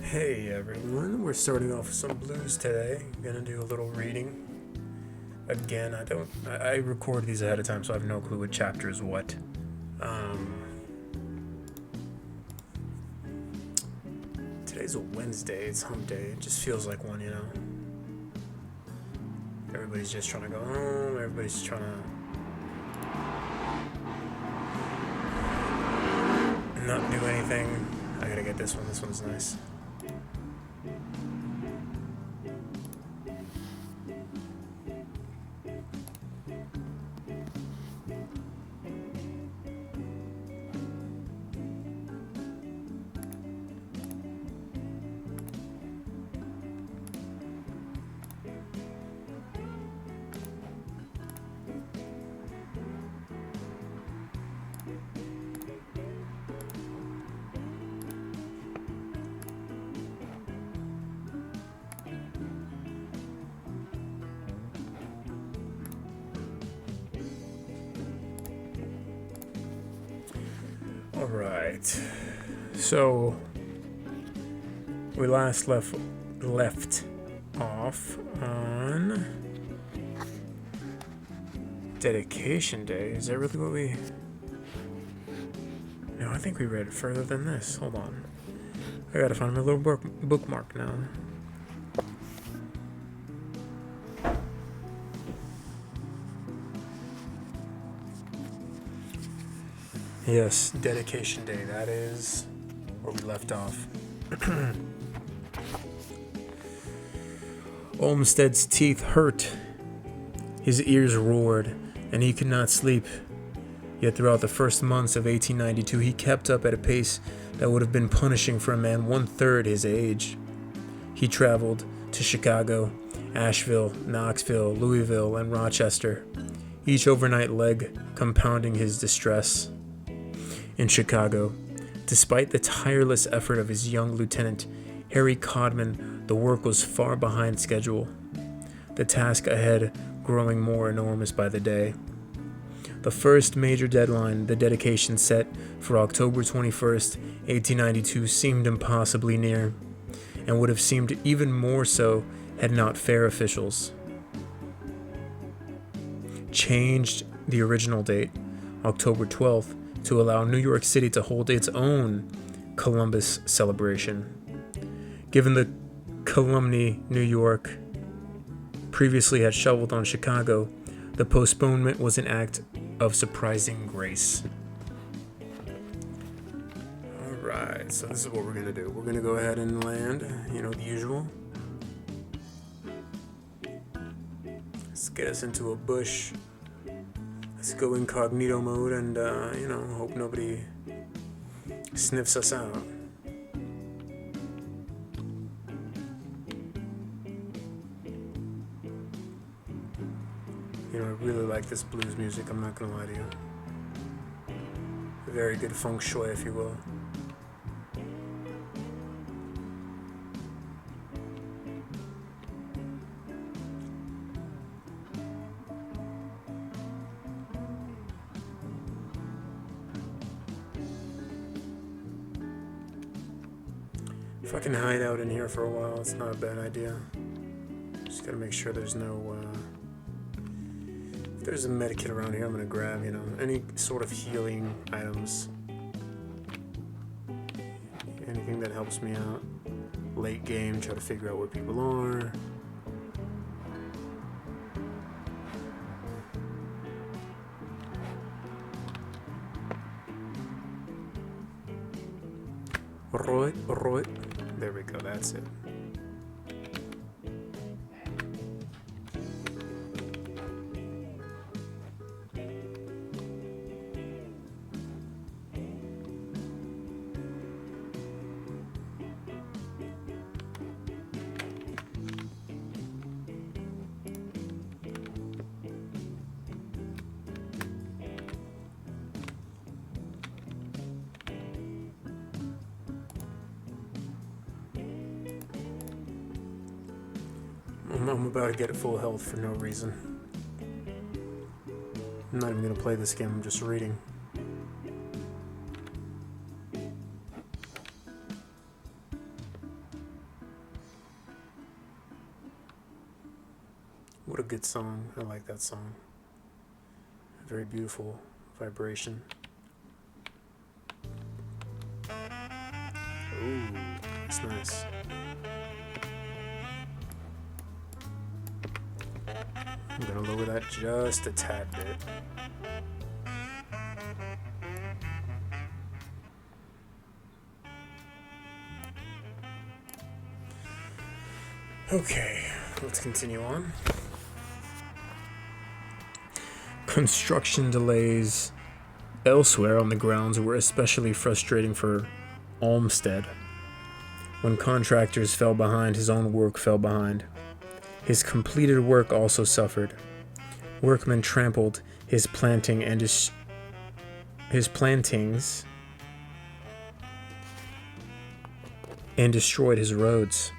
Hey everyone, we're starting off with some blues today. I'm gonna do a little reading. Again, I record these ahead of time, so I have no clue what chapter is what. Today's a Wednesday, it's hump day. It just feels like one, you know? Everybody's just trying to go home, everybody's trying to not do anything. I gotta get this one's nice. Alright, so we last left off on Dedication Day. Is that really what we... No, I think we read it further than this. Hold on. I gotta find my little bookmark now. Yes, Dedication Day. That is where we left off. Olmsted's teeth hurt. His ears roared, and he could not sleep. Yet throughout the first months of 1892, he kept up at a pace that would have been punishing for a man one-third his age. He traveled to Chicago, Asheville, Knoxville, Louisville, and Rochester, each overnight leg compounding his distress. In Chicago, despite the tireless effort of his young lieutenant, Harry Codman, the work was far behind schedule, the task ahead growing more enormous by the day. The first major deadline, the dedication set for October 21st, 1892, seemed impossibly near, and would have seemed even more so had not fair officials changed the original date, October 12th, to allow New York City to hold its own Columbus celebration. Given the calumny New York previously had shoveled on Chicago, the postponement was an act of surprising grace. Alright, so this is what we're going to do. We're going to go ahead and land, the usual. Let's get us into a bush. Let's go incognito mode and, hope nobody sniffs us out. I really like this blues music, I'm not gonna lie to you. Very good feng shui, if you will. If I can hide out in here for a while, it's not a bad idea. Just gotta make sure there's no, if there's a medikit around here, I'm gonna grab, any sort of healing items. Anything that helps me out. Late game, try to figure out where people are. Right. There we go, that's it. I'm about to get at full health for no reason. I'm not even going to play this game, I'm just reading. What a good song. I like that song. Very beautiful vibration. Ooh, that's nice. I'm gonna lower that just a tad bit. Okay, let's continue on. Construction delays elsewhere on the grounds were especially frustrating for Olmsted. When contractors fell behind, his own work fell behind. His completed work also suffered. Workmen trampled his planting and his plantings and destroyed his roads.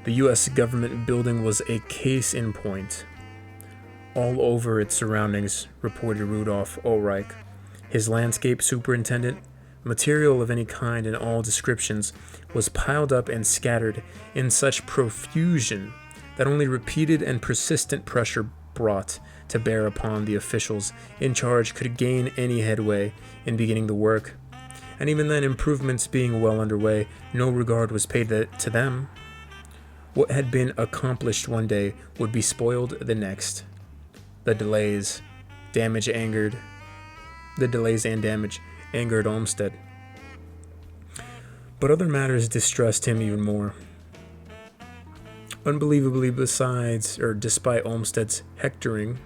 The U.S. government building was a case in point. All over its surroundings, reported Rudolf Ulrich, his landscape superintendent. Material of any kind in all descriptions was piled up and scattered in such profusion that only repeated and persistent pressure brought to bear upon the officials in charge could gain any headway in beginning the work. And even then, improvements being well underway, no regard was paid to them. What had been accomplished one day would be spoiled the next. The delays and damage angered Olmsted. But other matters distressed him even more. Unbelievably, despite Olmsted's hectoring,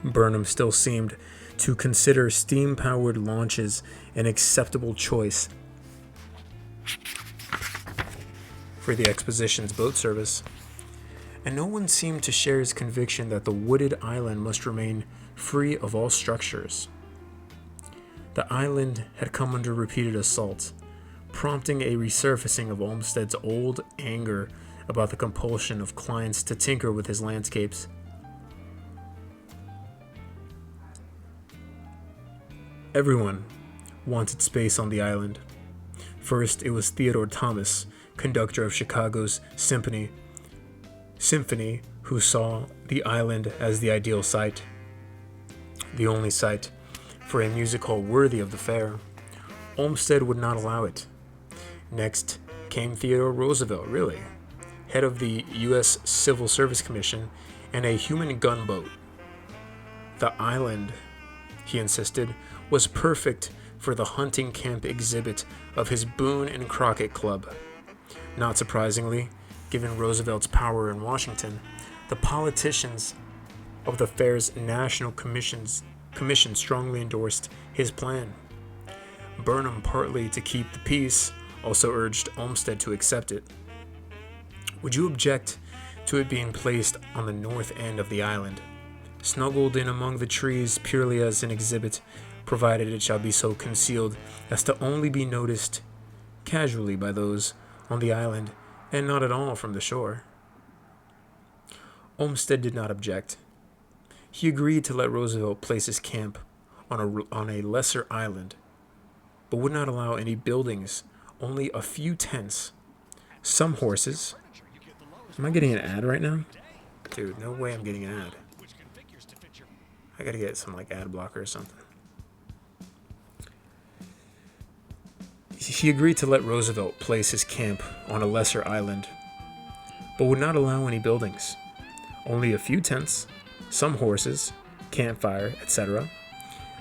Burnham still seemed to consider steam-powered launches an acceptable choice for the Exposition's boat service, and no one seemed to share his conviction that the wooded island must remain free of all structures. The island had come under repeated assault, prompting a resurfacing of Olmsted's old anger about the compulsion of clients to tinker with his landscapes. Everyone wanted space on the island. First, it was Theodore Thomas, conductor of Chicago's Symphony, who saw the island as the ideal site, the only site for a music hall worthy of the fair. Olmsted would not allow it. Next came Theodore Roosevelt, head of the U.S. Civil Service Commission and a human gunboat. The island, he insisted, was perfect for the hunting camp exhibit of his Boone and Crockett Club. Not surprisingly, given Roosevelt's power in Washington, the politicians of the fair's National Commission strongly endorsed his plan. Burnham, partly to keep the peace, also urged Olmsted to accept it. Would you object to it being placed on the north end of the island, snuggled in among the trees purely as an exhibit, provided it shall be so concealed as to only be noticed casually by those on the island and not at all from the shore? Olmsted did not object. He agreed to let Roosevelt place his camp on a lesser island, but would not allow any buildings, only a few tents, some horses. Am I getting an ad right now? Dude, no way I'm getting an ad. I gotta get some ad blocker or something. He agreed to let Roosevelt place his camp on a lesser island, but would not allow any buildings, only a few tents, some horses, campfire, etc.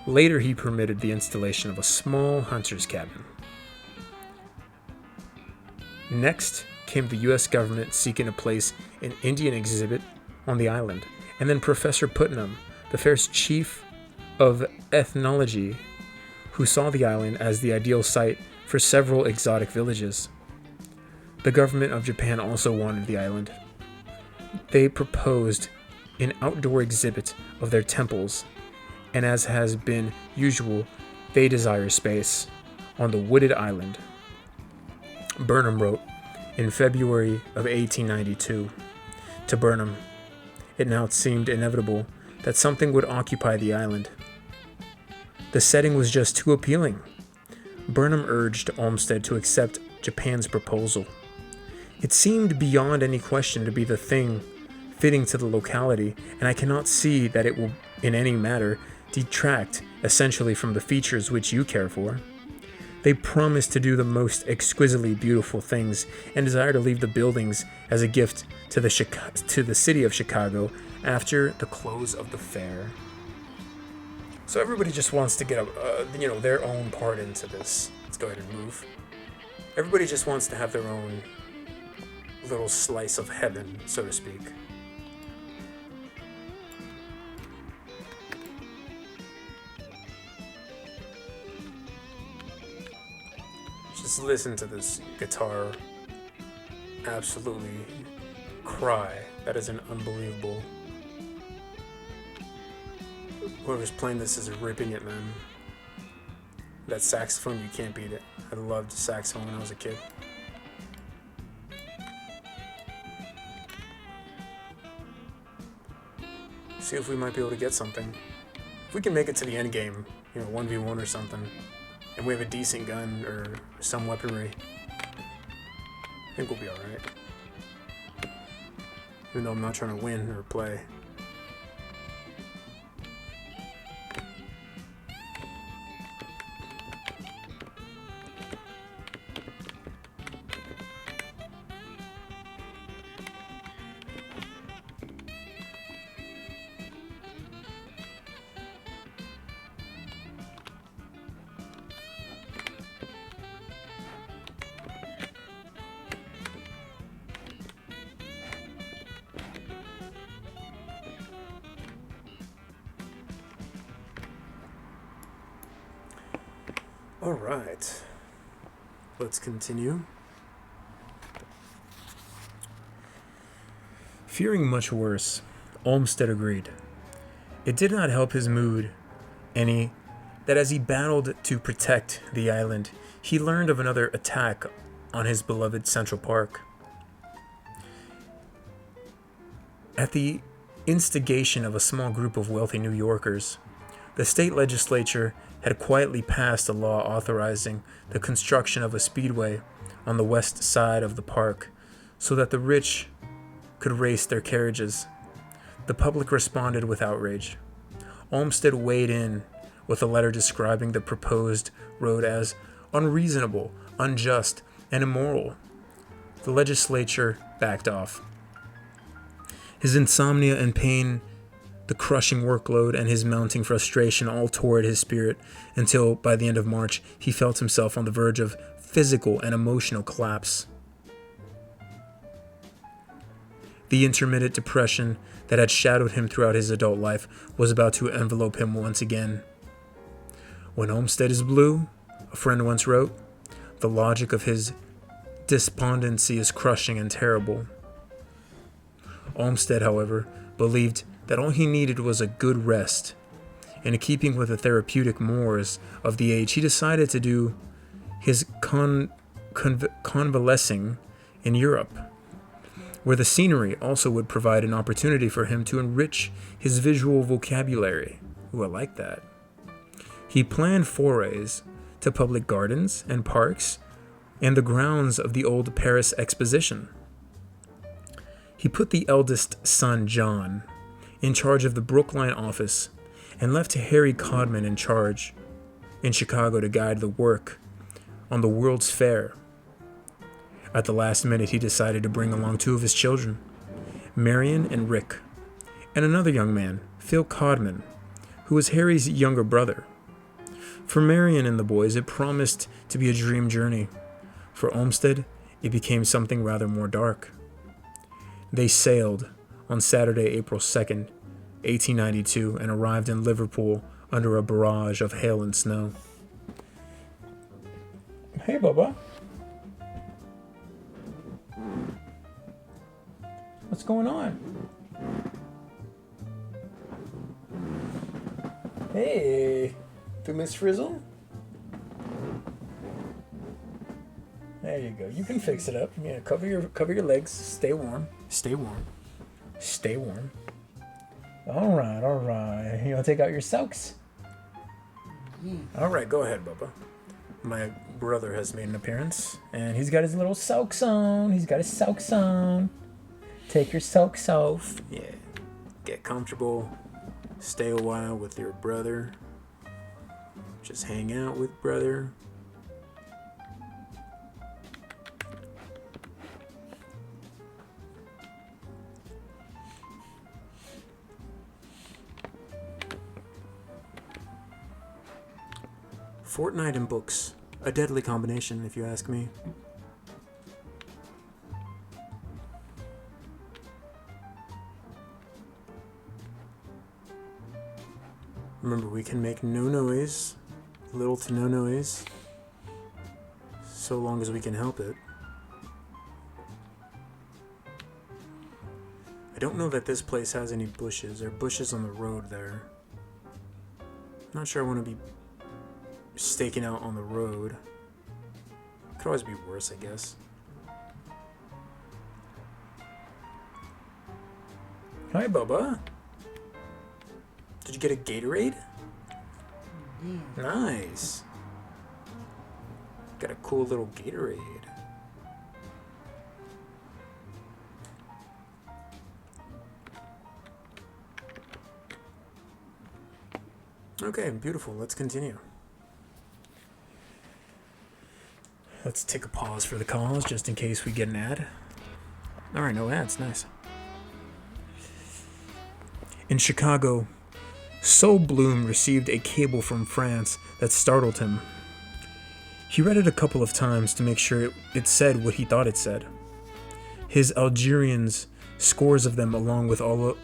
Later, he permitted the installation of a small hunter's cabin. Next came the U.S. government seeking to place an Indian exhibit on the island, and then Professor Putnam, the fair's chief of ethnology, who saw the island as the ideal site for several exotic villages. The government of Japan also wanted the island. They proposed an outdoor exhibit of their temples, and as has been usual, they desire space on the wooded island. Burnham wrote in February of 1892. To Burnham, it now seemed inevitable that something would occupy the island. The setting was just too appealing. Burnham urged Olmsted to accept Japan's proposal. It seemed beyond any question to be the thing fitting to the locality, and I cannot see that it will in any matter detract essentially from the features which you care for. They promise to do the most exquisitely beautiful things and desire to leave the buildings as a gift to the city of Chicago after the close of the fair. So everybody just wants to get their own part into this. Let's go ahead and move. Everybody just wants to have their own little slice of heaven, so to speak. Just listen to this guitar absolutely cry. That is an unbelievable. Whoever's playing this is ripping it, man. That saxophone, you can't beat it. I loved saxophone when I was a kid. See if we might be able to get something. If we can make it to the end game, 1v1 or something, and we have a decent gun or some weaponry, I think we'll be alright. Even though I'm not trying to win or play. Alright, let's continue. Fearing much worse, Olmsted agreed. It did not help his mood any that as he battled to protect the island, he learned of another attack on his beloved Central Park. At the instigation of a small group of wealthy New Yorkers, the state legislature had quietly passed a law authorizing the construction of a speedway on the west side of the park so that the rich could race their carriages. The public responded with outrage. Olmsted weighed in with a letter describing the proposed road as unreasonable, unjust, and immoral. The legislature backed off. His insomnia and pain, the crushing workload, and his mounting frustration all tore at his spirit until, by the end of March, he felt himself on the verge of physical and emotional collapse. The intermittent depression that had shadowed him throughout his adult life was about to envelope him once again. When Olmsted is blue, a friend once wrote, the logic of his despondency is crushing and terrible. Olmsted, however, believed that all he needed was a good rest. And in keeping with the therapeutic mores of the age, he decided to do his convalescing in Europe, where the scenery also would provide an opportunity for him to enrich his visual vocabulary. Ooh, I like that. He planned forays to public gardens and parks and the grounds of the old Paris Exposition. He put the eldest son, John, in charge of the Brookline office and left Harry Codman in charge in Chicago to guide the work on the World's Fair. At the last minute, he decided to bring along two of his children, Marion and Rick, and another young man, Phil Codman, who was Harry's younger brother. For Marion and the boys, it promised to be a dream journey. For Olmsted, it became something rather more dark. They sailed on Saturday, April 2nd, 1892, and arrived in Liverpool under a barrage of hail and snow. Hey, Bubba. What's going on? Hey, to Miss Frizzle? There you go. You can fix it up. Yeah, cover your legs. Stay warm. Stay warm. Stay warm. All right. You want to take out your socks? All right, go ahead, Bubba. My brother has made an appearance, and he's got his little socks on. Take your socks off. Yeah. Get comfortable. Stay a while with your brother. Just hang out with brother. Fortnite and books. A deadly combination, if you ask me. Remember, we can make no noise, little to no noise, so long as we can help it. I don't know that this place has any bushes. There are bushes on the road there. Not sure I want to be staking out on the road. Could always be worse, I guess. Hi, Bubba. Did you get a Gatorade? Yeah. Nice. Got a cool little Gatorade. Okay, beautiful. Let's continue. Let's take a pause for the calls just in case we get an ad. Alright, no ads. Nice. In Chicago, Sol Bloom received a cable from France that startled him. He read it a couple of times to make sure it said what he thought it said. His Algerians, scores of them along with all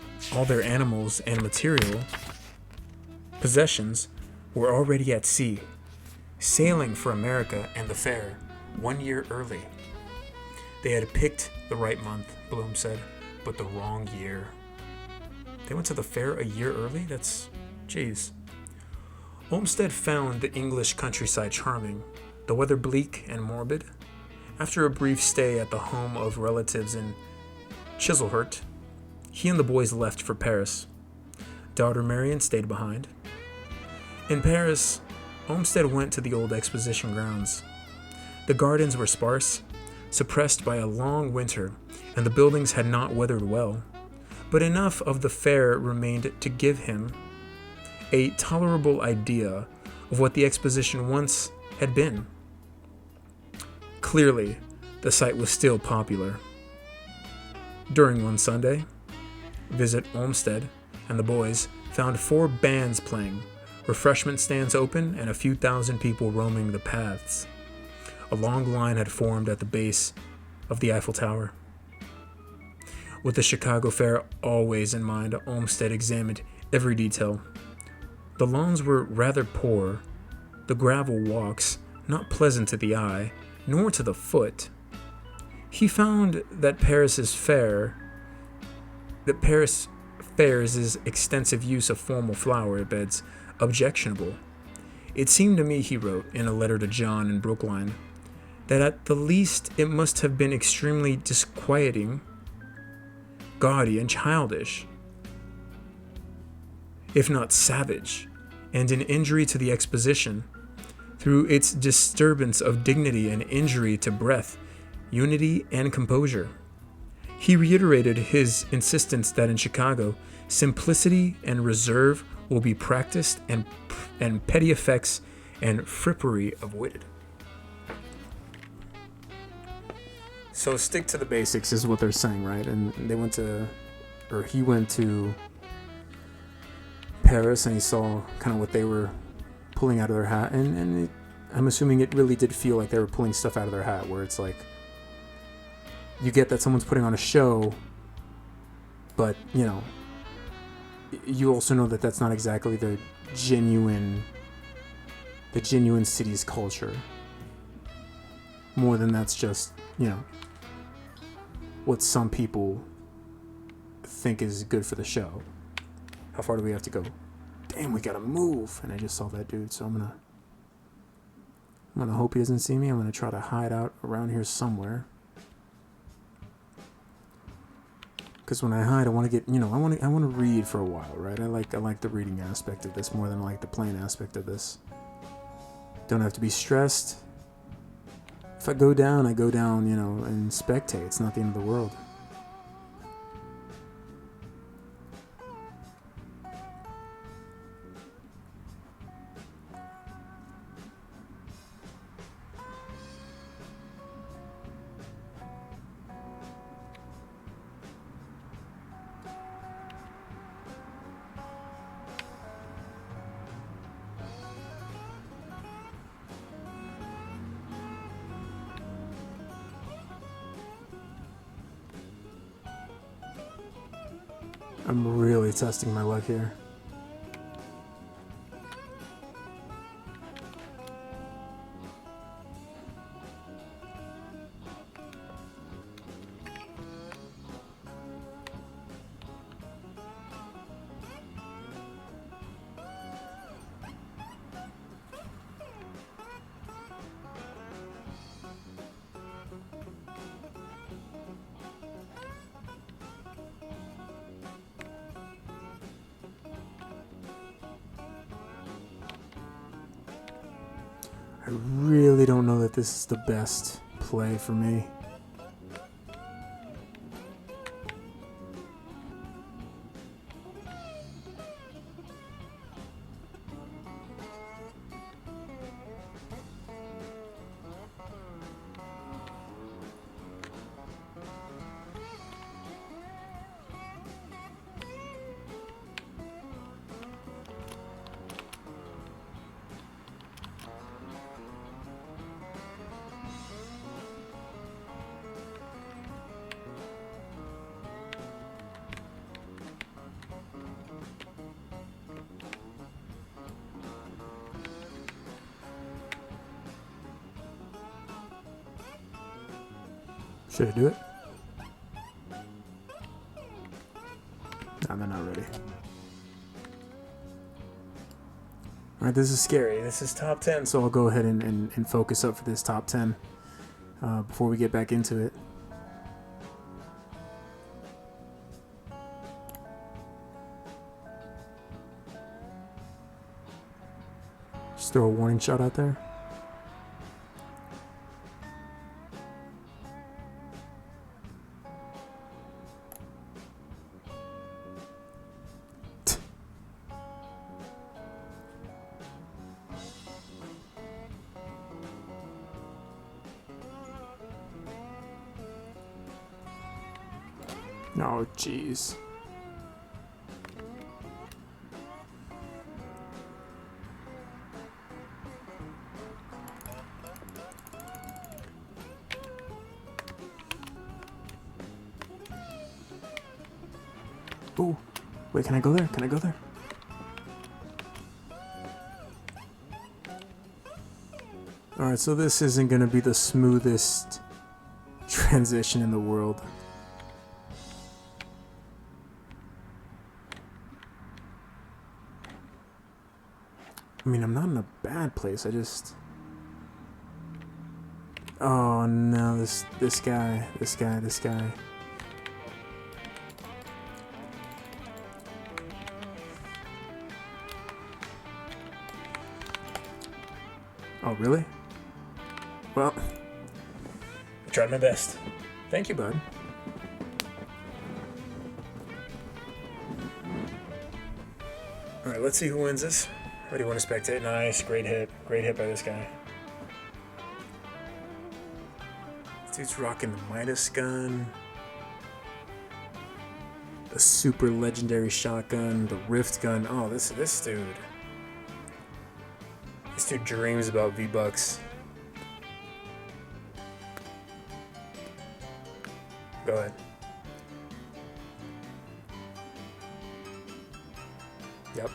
their animals and material possessions, were already at sea, sailing for America and the fair 1 year early. They had picked the right month, Bloom said, but the wrong year. They went to the fair a year early? That's... jeez. Olmsted found the English countryside charming, the weather bleak and morbid. After a brief stay at the home of relatives in Chislehurst, he and the boys left for Paris. Daughter Marion stayed behind. In Paris, Olmsted went to the old exposition grounds. The gardens were sparse, suppressed by a long winter, and the buildings had not weathered well, but enough of the fair remained to give him a tolerable idea of what the exposition once had been. Clearly, the site was still popular. During one Sunday, visit Olmsted and the boys found 4 bands playing, refreshment stands open, and a few thousand people roaming the paths. A long line had formed at the base of the Eiffel Tower. With the Chicago Fair always in mind, Olmsted examined every detail. The lawns were rather poor, the gravel walks not pleasant to the eye, nor to the foot. He found that Paris Fair's extensive use of formal flower beds objectionable. It seemed to me, he wrote in a letter to John in Brookline, that at the least it must have been extremely disquieting, gaudy, and childish, if not savage, and an injury to the exposition, through its disturbance of dignity and injury to breath, unity, and composure. He reiterated his insistence that in Chicago, simplicity and reserve will be practiced and petty effects and frippery avoided. So stick to the basics is what they're saying, right? And he went to Paris and he saw kind of what they were pulling out of their hat, and I'm assuming it really did feel like they were pulling stuff out of their hat, where it's like you get that someone's putting on a show, but you also know that that's not exactly the genuine city's culture. More than that's just what some people think is good for the show. How far do we have to go? Damn, we gotta move. And I just saw that dude, so I'm gonna hope he doesn't see me. I'm gonna try to hide out around here somewhere. Because when I hide, I want to get, I want to read for a while, right? I like the reading aspect of this more than I like the playing aspect of this. Don't have to be stressed. If I go down, and spectate. It's not the end of the world. I'm really testing my luck here. I really don't know that this is the best play for me. Should I do it? No, they're not ready. Alright, this is scary. This is top 10, so I'll go ahead and focus up for this top 10 before we get back into it. Just throw a warning shot out there. Oh, jeez. Ooh. Wait, can I go there? Can I go there? Alright, so this isn't going to be the smoothest transition in the world. I mean, I'm not in a bad place, I just... Oh no, this guy. Oh, really? Well, I tried my best. Thank you, bud. Alright, let's see who wins this. What do you want to spectate? Nice, great hit. Great hit by this guy. This dude's rocking the Midas gun, the super legendary shotgun, the Rift gun. Oh, this dude. This dude dreams about V-Bucks. Go ahead. Yep.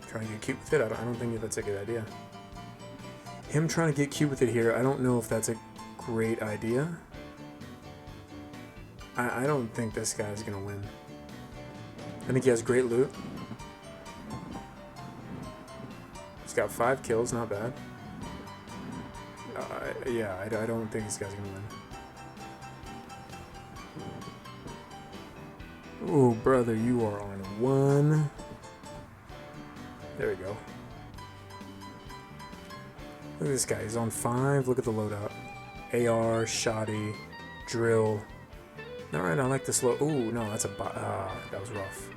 Trying to get cute with it? I don't think that's a good idea. Him trying to get cute with it here, I don't know if that's a great idea. I don't think this guy's gonna win. I think he has great loot. He's got 5 kills, not bad. Yeah, I don't think this guy's gonna win. Oh, brother, you are on 1. There we go. Look at this guy. He's on 5. Look at the loadout. AR, shoddy, drill. Alright, I like this load. Ooh, no, that's a bot. That was rough.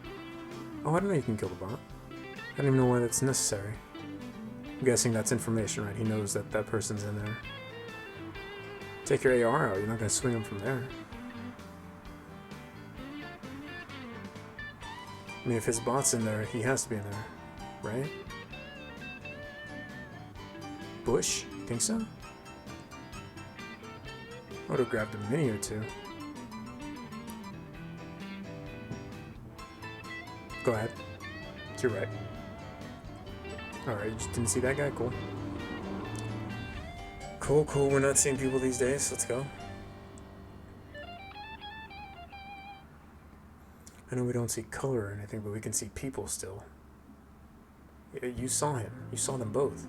Oh, I didn't know you can kill the bot. I don't even know why that's necessary. I'm guessing that's information, right? He knows that that person's in there. Take your AR out. You're not going to swing him from there. I mean, if his bot's in there, he has to be in there, right? Bush? Think so? I would have grabbed a mini or two. Go ahead. You're right. Alright, you just didn't see that guy? Cool. Cool, cool. We're not seeing people these days. Let's go. I know we don't see color or anything, but we can see people still. Yeah, you saw him. You saw them both.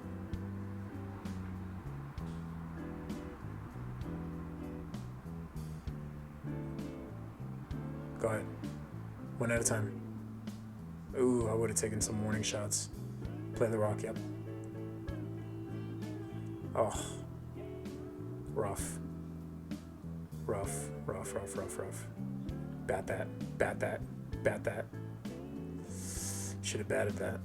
Go ahead. One at a time. Ooh, I would have taken some warning shots. Play the rock, yep. Oh. Rough. Rough, rough, rough, rough, rough. Bat that, bat that, bat that. Should have batted that.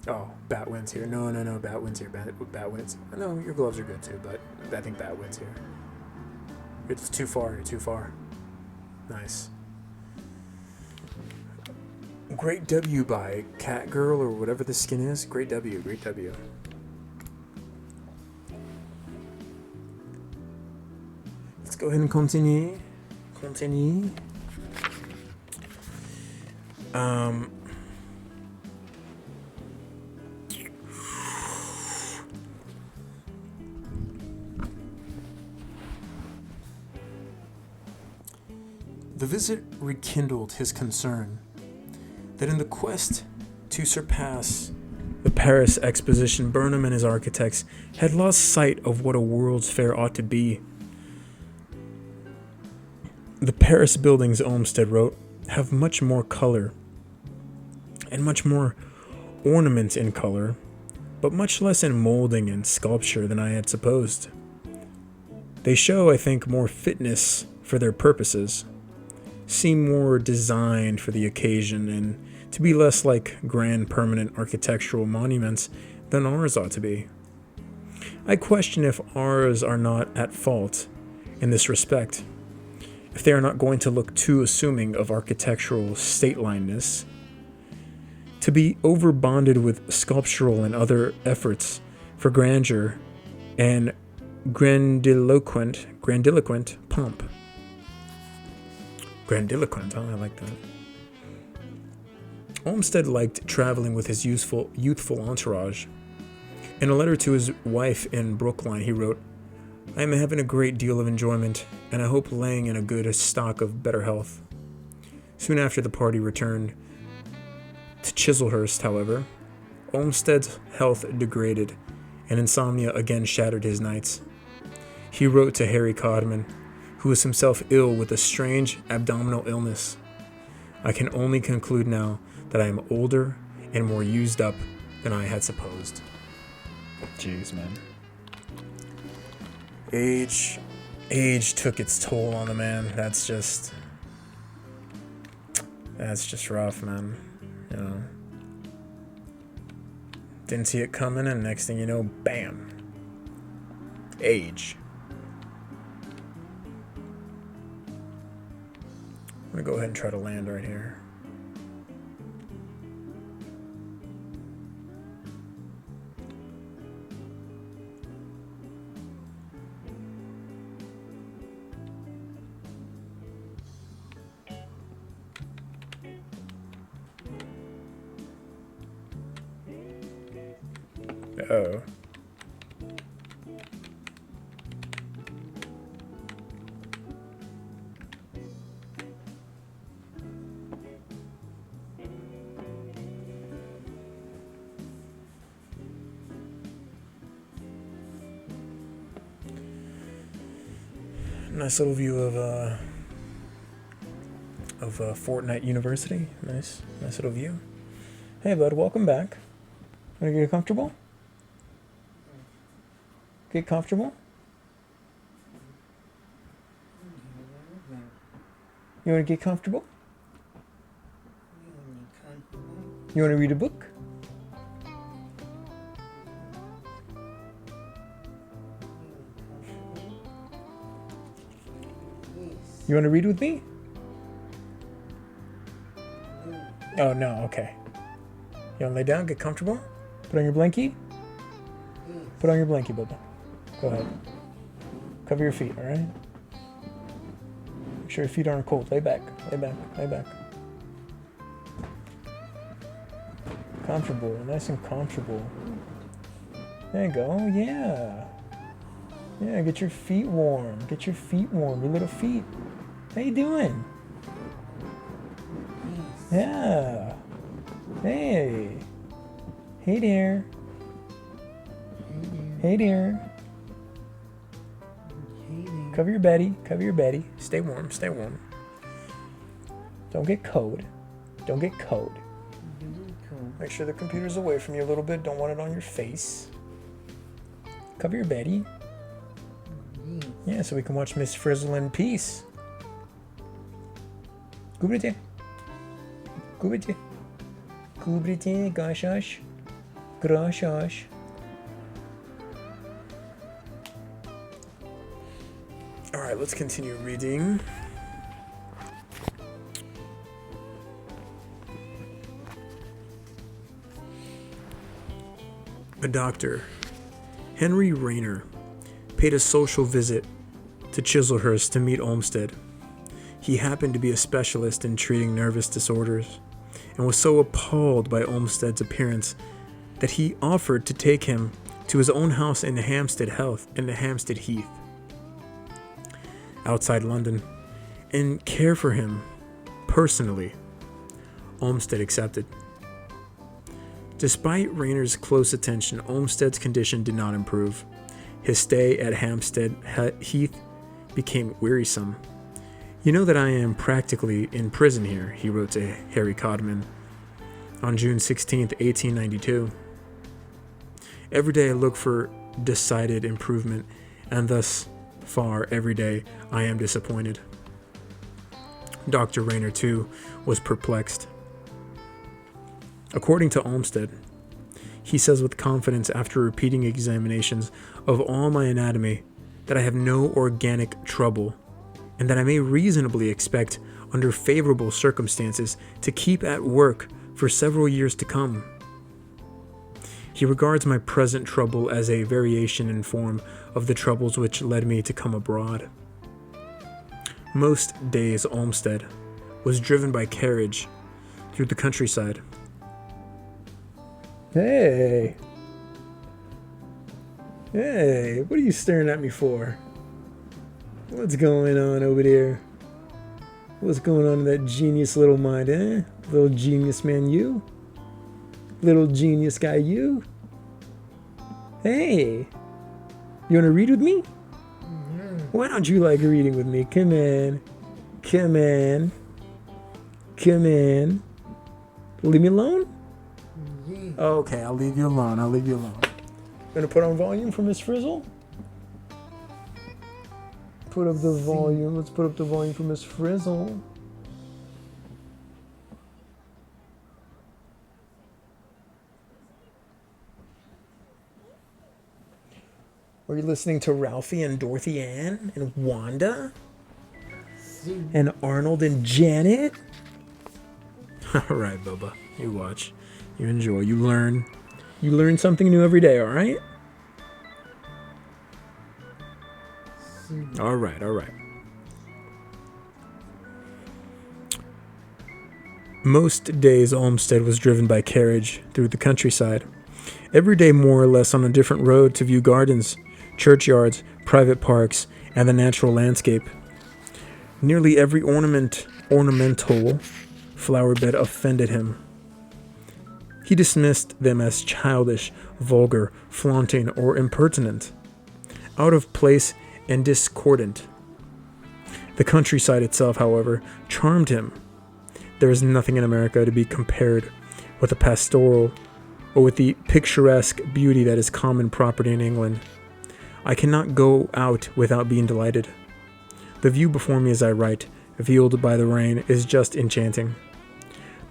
Oh, bat wins here. No, no, no, bat wins here. Bat wins. No, your gloves are good too, but I think bat wins here. It's too far, you're too far. Nice. Great W by Cat Girl or whatever the skin is. Great W, great W. Let's go ahead and continue. Continue. The visit rekindled his concern that in the quest to surpass the Paris Exposition, Burnham and his architects had lost sight of what a World's Fair ought to be. The Paris buildings, Olmsted wrote, have much more color and much more ornament in color, but much less in molding and sculpture than I had supposed. They show, I think, more fitness for their purposes, seem more designed for the occasion, and to be less like grand permanent architectural monuments than ours ought to be. I question if ours are not at fault in this respect, if they are not going to look too assuming of architectural stateliness, to be overbonded with sculptural and other efforts for grandeur and grandiloquent pomp. Grandiloquent, huh? I like that. Olmsted liked traveling with his youthful entourage. In a letter to his wife in Brookline, he wrote, I am having a great deal of enjoyment, and I hope laying in a good stock of better health. Soon after the party returned to Chislehurst, however, Olmsted's health degraded, and insomnia again shattered his nights. He wrote to Harry Codman, who was himself ill with a strange abdominal illness. I can only conclude now that I am older and more used up than I had supposed. Jeez, man. Age took its toll on the man. That's just rough, man. You know. Didn't see it coming, and next thing you know, bam. Age. I'm gonna go ahead and try to land right here. Uh-oh. Nice little view of Fortnite University. Nice little view. Hey, bud, welcome back. Wanna get comfortable? Get comfortable? You wanna get comfortable? You wanna read a book? You want to read with me? Oh, no, okay. You want to lay down, get comfortable? Put on your blankie? Put on your blankie, Bubba. Go ahead. Cover your feet, alright? Make sure your feet aren't cold. Lay back, lay back, lay back. Comfortable, nice and comfortable. There you go, yeah. Yeah, get your feet warm. Get your feet warm, your little feet. How you doing? Yeah. Hey. Hey there. Hey there. Cover your belly. Cover your belly. Stay warm. Stay warm. Don't get cold. Don't get cold. Make sure the computer's away from you a little bit. Don't want it on your face. Cover your belly. Yeah, so we can watch Miss Frizzle in peace. Kubrite. Kubrite. Kubrite. Gashash. Grashash. Alright, let's continue reading. A doctor, Henry Rayner, paid a social visit to Chislehurst to meet Olmsted. He happened to be a specialist in treating nervous disorders and was so appalled by Olmsted's appearance that he offered to take him to his own house in the Hampstead Heath, outside London, and care for him personally. Olmsted accepted. Despite Rayner's close attention, Olmsted's condition did not improve. His stay at Hampstead Heath became wearisome. "You know that I am practically in prison here," he wrote to Harry Codman on June 16, 1892. "Every day I look for decided improvement, and thus far every day I am disappointed." Dr. Rayner, too, was perplexed. According to Olmsted, he says with confidence after repeating examinations of all my anatomy that I have no organic trouble, and that I may reasonably expect, under favorable circumstances, to keep at work for several years to come. He regards my present trouble as a variation in form of the troubles which led me to come abroad. Most days Olmsted was driven by carriage through the countryside. Hey! Hey, what are you staring at me for? What's going on over there? What's going on in that genius little mind, eh? Little genius man, you? Little genius guy, you? Hey! You wanna read with me? Why don't you like reading with me? Come on. Come on. Come on. Leave me alone? Okay, I'll leave you alone. I'll leave you alone. Gonna put on volume for Miss Frizzle? Put up the volume. Let's put up the volume for Miss Frizzle. Are you listening to Ralphie and Dorothy Ann and Wanda? And Arnold and Janet? Alright, Bubba. You watch. You enjoy. You learn. You learn something new every day, alright? Alright, alright. Most days Olmsted was driven by carriage through the countryside. Every day more or less on a different road to view gardens, churchyards, private parks, and the natural landscape. Nearly every ornamental flower bed offended him. He dismissed them as childish, vulgar, flaunting, or impertinent, out of place and discordant. The countryside itself, however, charmed him. There is nothing in America to be compared with the pastoral or with the picturesque beauty that is common property in England. I cannot go out without being delighted. The view before me as I write, veiled by the rain, is just enchanting.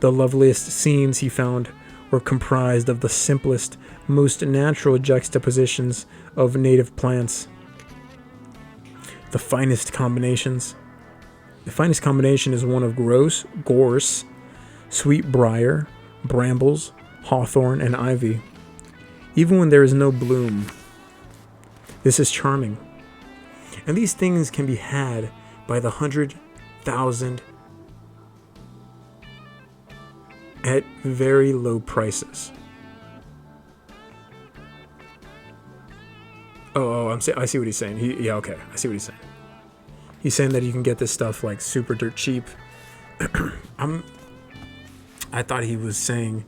The loveliest scenes he found were comprised of the simplest, most natural juxtapositions of native plants. The finest combination is one of gorse, sweet briar, brambles, hawthorn, and ivy. Even when there is no bloom, this is charming. And these things can be had by the hundred 1,000 at very low prices. I see what he's saying. I see what he's saying. He's saying that you can get this stuff like super dirt cheap. I thought he was saying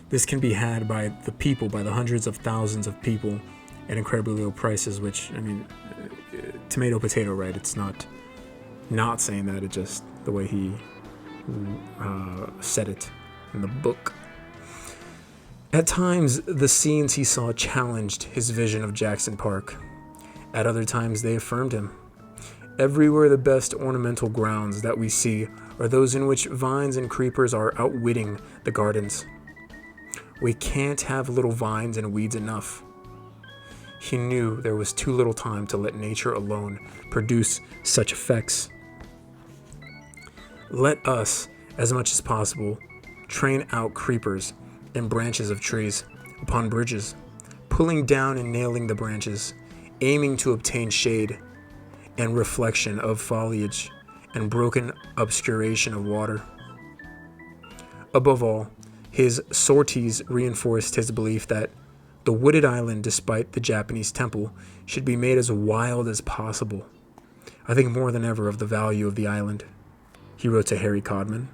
this can be had by the people, by the hundreds of thousands of people at incredibly low prices, which, I mean, tomato, potato, right? It's not saying that. It's just the way he said it in the book. At times, the scenes he saw challenged his vision of Jackson Park. At other times, they affirmed him. Everywhere the best ornamental grounds that we see are those in which vines and creepers are outwitting the gardens. We can't have little vines and weeds enough. He knew there was too little time to let nature alone produce such effects. Let us, as much as possible, train out creepers and branches of trees upon bridges, pulling down and nailing the branches, aiming to obtain shade and reflection of foliage and broken obscuration of water. Above all, his sorties reinforced his belief that the wooded island, despite the Japanese temple, should be made as wild as possible. I think more than ever of the value of the island, he wrote to Harry Codman,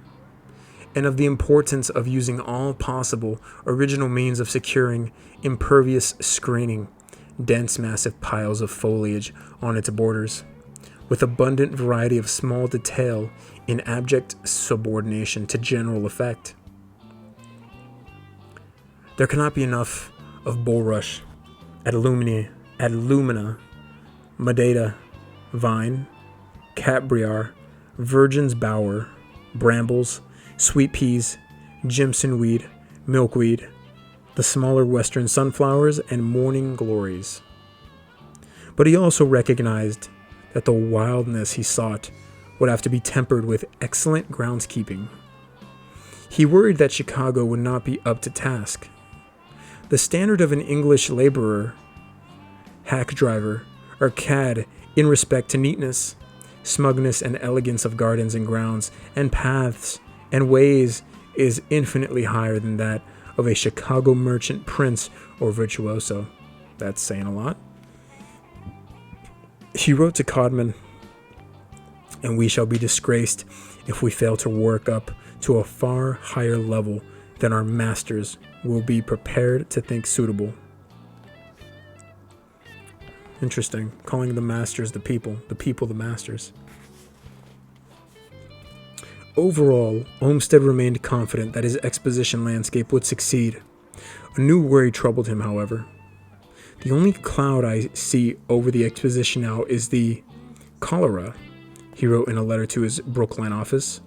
and of the importance of using all possible original means of securing impervious screening, dense massive piles of foliage on its borders, with abundant variety of small detail in abject subordination to general effect. There cannot be enough of bulrush, adlumina, madeira, vine, catbriar, virgin's bower, brambles, sweet peas, jimson weed, milkweed, the smaller western sunflowers, and morning glories. But he also recognized that the wildness he sought would have to be tempered with excellent groundskeeping. He worried that Chicago would not be up to task. The standard of an English laborer, hack driver, or cad in respect to neatness, smugness, and elegance of gardens and grounds, and paths and ways is infinitely higher than that of a Chicago merchant prince or virtuoso. That's saying a lot. He wrote to Codman, and we shall be disgraced if we fail to work up to a far higher level than our masters will be prepared to think suitable. Interesting, calling the masters the people the masters. Overall, Olmsted remained confident that his exposition landscape would succeed. A new worry troubled him, however. The only cloud I see over the exposition now is the cholera, he wrote in a letter to his Brookline office.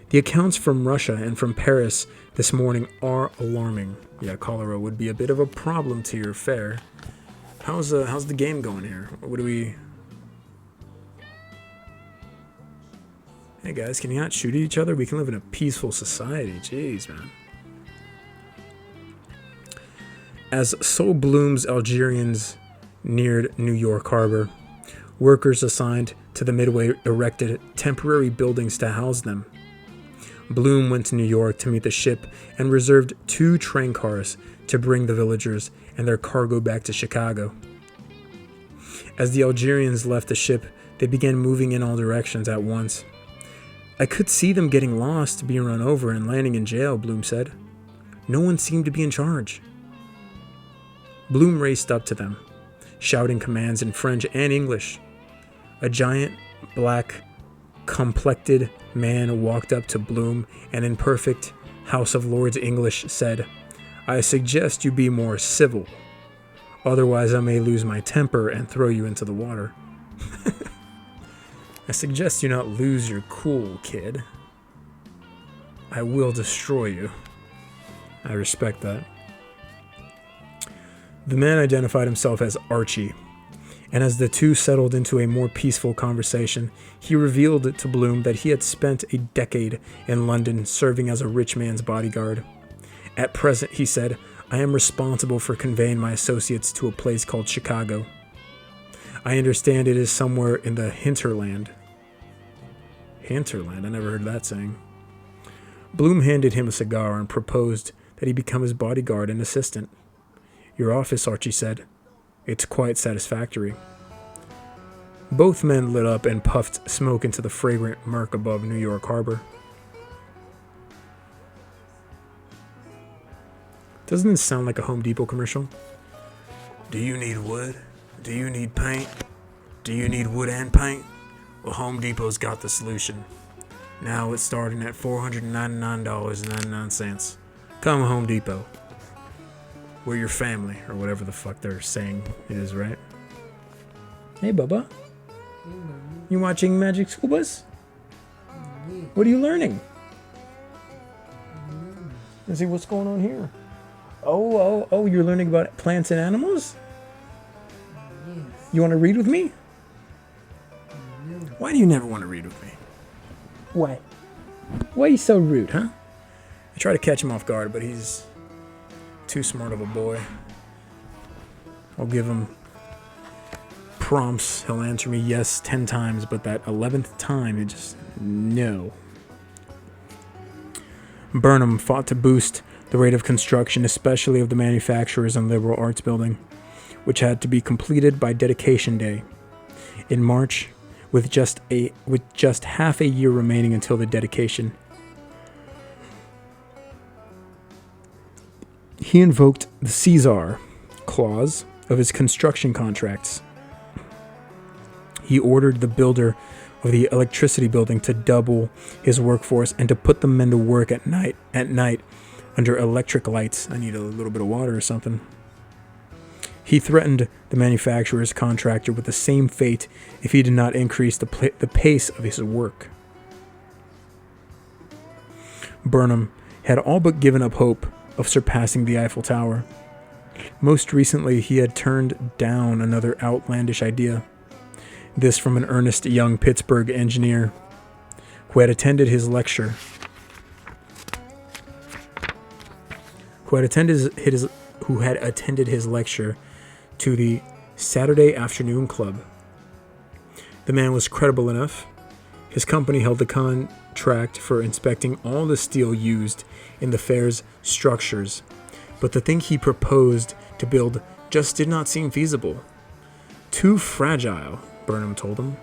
The accounts from Russia and from Paris this morning are alarming. Yeah, cholera would be a bit of a problem to your fare. How's the game going here? What do we... Hey guys, can you not shoot at each other? We can live in a peaceful society. Jeez, man. As Sol Bloom's Algerians neared New York Harbor, workers assigned to the Midway erected temporary buildings to house them. Bloom went to New York to meet the ship and reserved 2 train cars to bring the villagers and their cargo back to Chicago. As the Algerians left the ship, they began moving in all directions at once. I could see them getting lost, being run over, and landing in jail, Bloom said. No one seemed to be in charge. Bloom raced up to them, shouting commands in French and English. A giant, black, complected man walked up to Bloom and in perfect House of Lords English said, I suggest you be more civil. Otherwise I may lose my temper and throw you into the water. I suggest you not lose your cool, kid. I will destroy you. I respect that. The man identified himself as Archie, and as the two settled into a more peaceful conversation, he revealed to Bloom that he had spent a decade in London serving as a rich man's bodyguard. At present, he said, I am responsible for conveying my associates to a place called Chicago. I understand it is somewhere in the hinterland. Hinterland. I never heard that saying. Bloom handed him a cigar and proposed that he become his bodyguard and assistant. Your office, Archie said. It's quite satisfactory. Both men lit up and puffed smoke into the fragrant murk above New York Harbor. Doesn't this sound like a Home Depot commercial? Do you need wood? Do you need paint? Do you need wood and paint? Well, Home Depot's got the solution. Now it's starting at $499.99. Come Home Depot. We're your family, or whatever the fuck they're saying it is, right? Hey, Bubba. You watching Magic School Bus? Yeah. What are you learning? Let's see what's going on here. Oh, you're learning about plants and animals? Yes. You want to read with me? No. Why do you never want to read with me? Why? Why are you so rude, huh? I try to catch him off guard, but he's too smart of a boy. I'll give him prompts. He'll answer me yes 10 times, but that 11th time, he just, no. Burnham fought to boost the rate of construction, especially of the manufacturers and liberal arts building, which had to be completed by dedication day. In March, with just half a year remaining until the dedication, he invoked the Caesar clause of his construction contracts. He ordered the builder of the electricity building to double his workforce and to put the men to work at night under electric lights. I need a little bit of water or something. He threatened the manufacturer's contractor with the same fate if he did not increase the pace of his work. Burnham had all but given up hope of surpassing the Eiffel Tower. Most recently, he had turned down another outlandish idea. This from an earnest young Pittsburgh engineer who had attended his lecture. Who had attended his lecture to the Saturday Afternoon Club. The man was credible enough. His company held the contract for inspecting all the steel used in the fair's structures, but the thing he proposed to build just did not seem feasible. Too fragile, Burnham told him.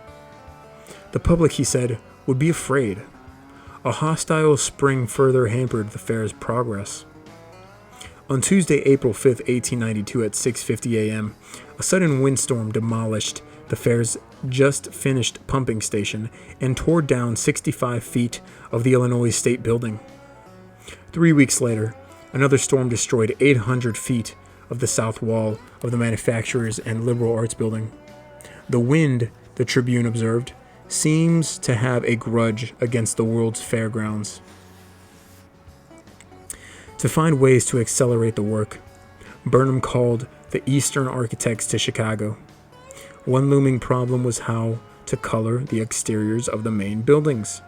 The public, he said, would be afraid. A hostile spring further hampered the fair's progress. On Tuesday, April 5th, 1892 at 6:50 a.m., a sudden windstorm demolished the fair's just-finished pumping station and tore down 65 feet of the Illinois State Building. 3 weeks later, another storm destroyed 800 feet of the south wall of the Manufacturers and Liberal Arts Building. The wind, the Tribune observed, seems to have a grudge against the World's Fairgrounds. To find ways to accelerate the work, Burnham called the Eastern architects to Chicago. One looming problem was how to color the exteriors of the main buildings,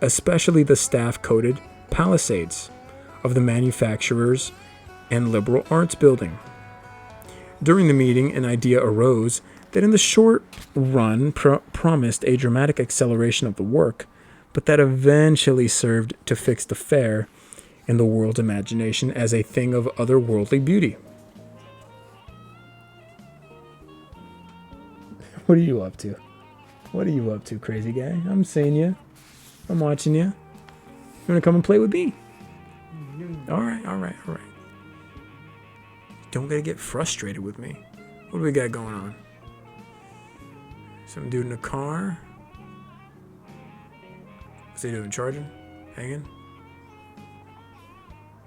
especially the staff-coated palisades of the Manufacturers and Liberal Arts Building. During the meeting, an idea arose that in the short run promised a dramatic acceleration of the work, but that eventually served to fix the fair in the world's imagination as a thing of otherworldly beauty. What are you up to? What are you up to, crazy guy? I'm seeing you. I'm watching you. You want to come and play with me? All right. Don't gotta get frustrated with me. What do we got going on? Some dude in a car. What's he doing? Charging? Hanging?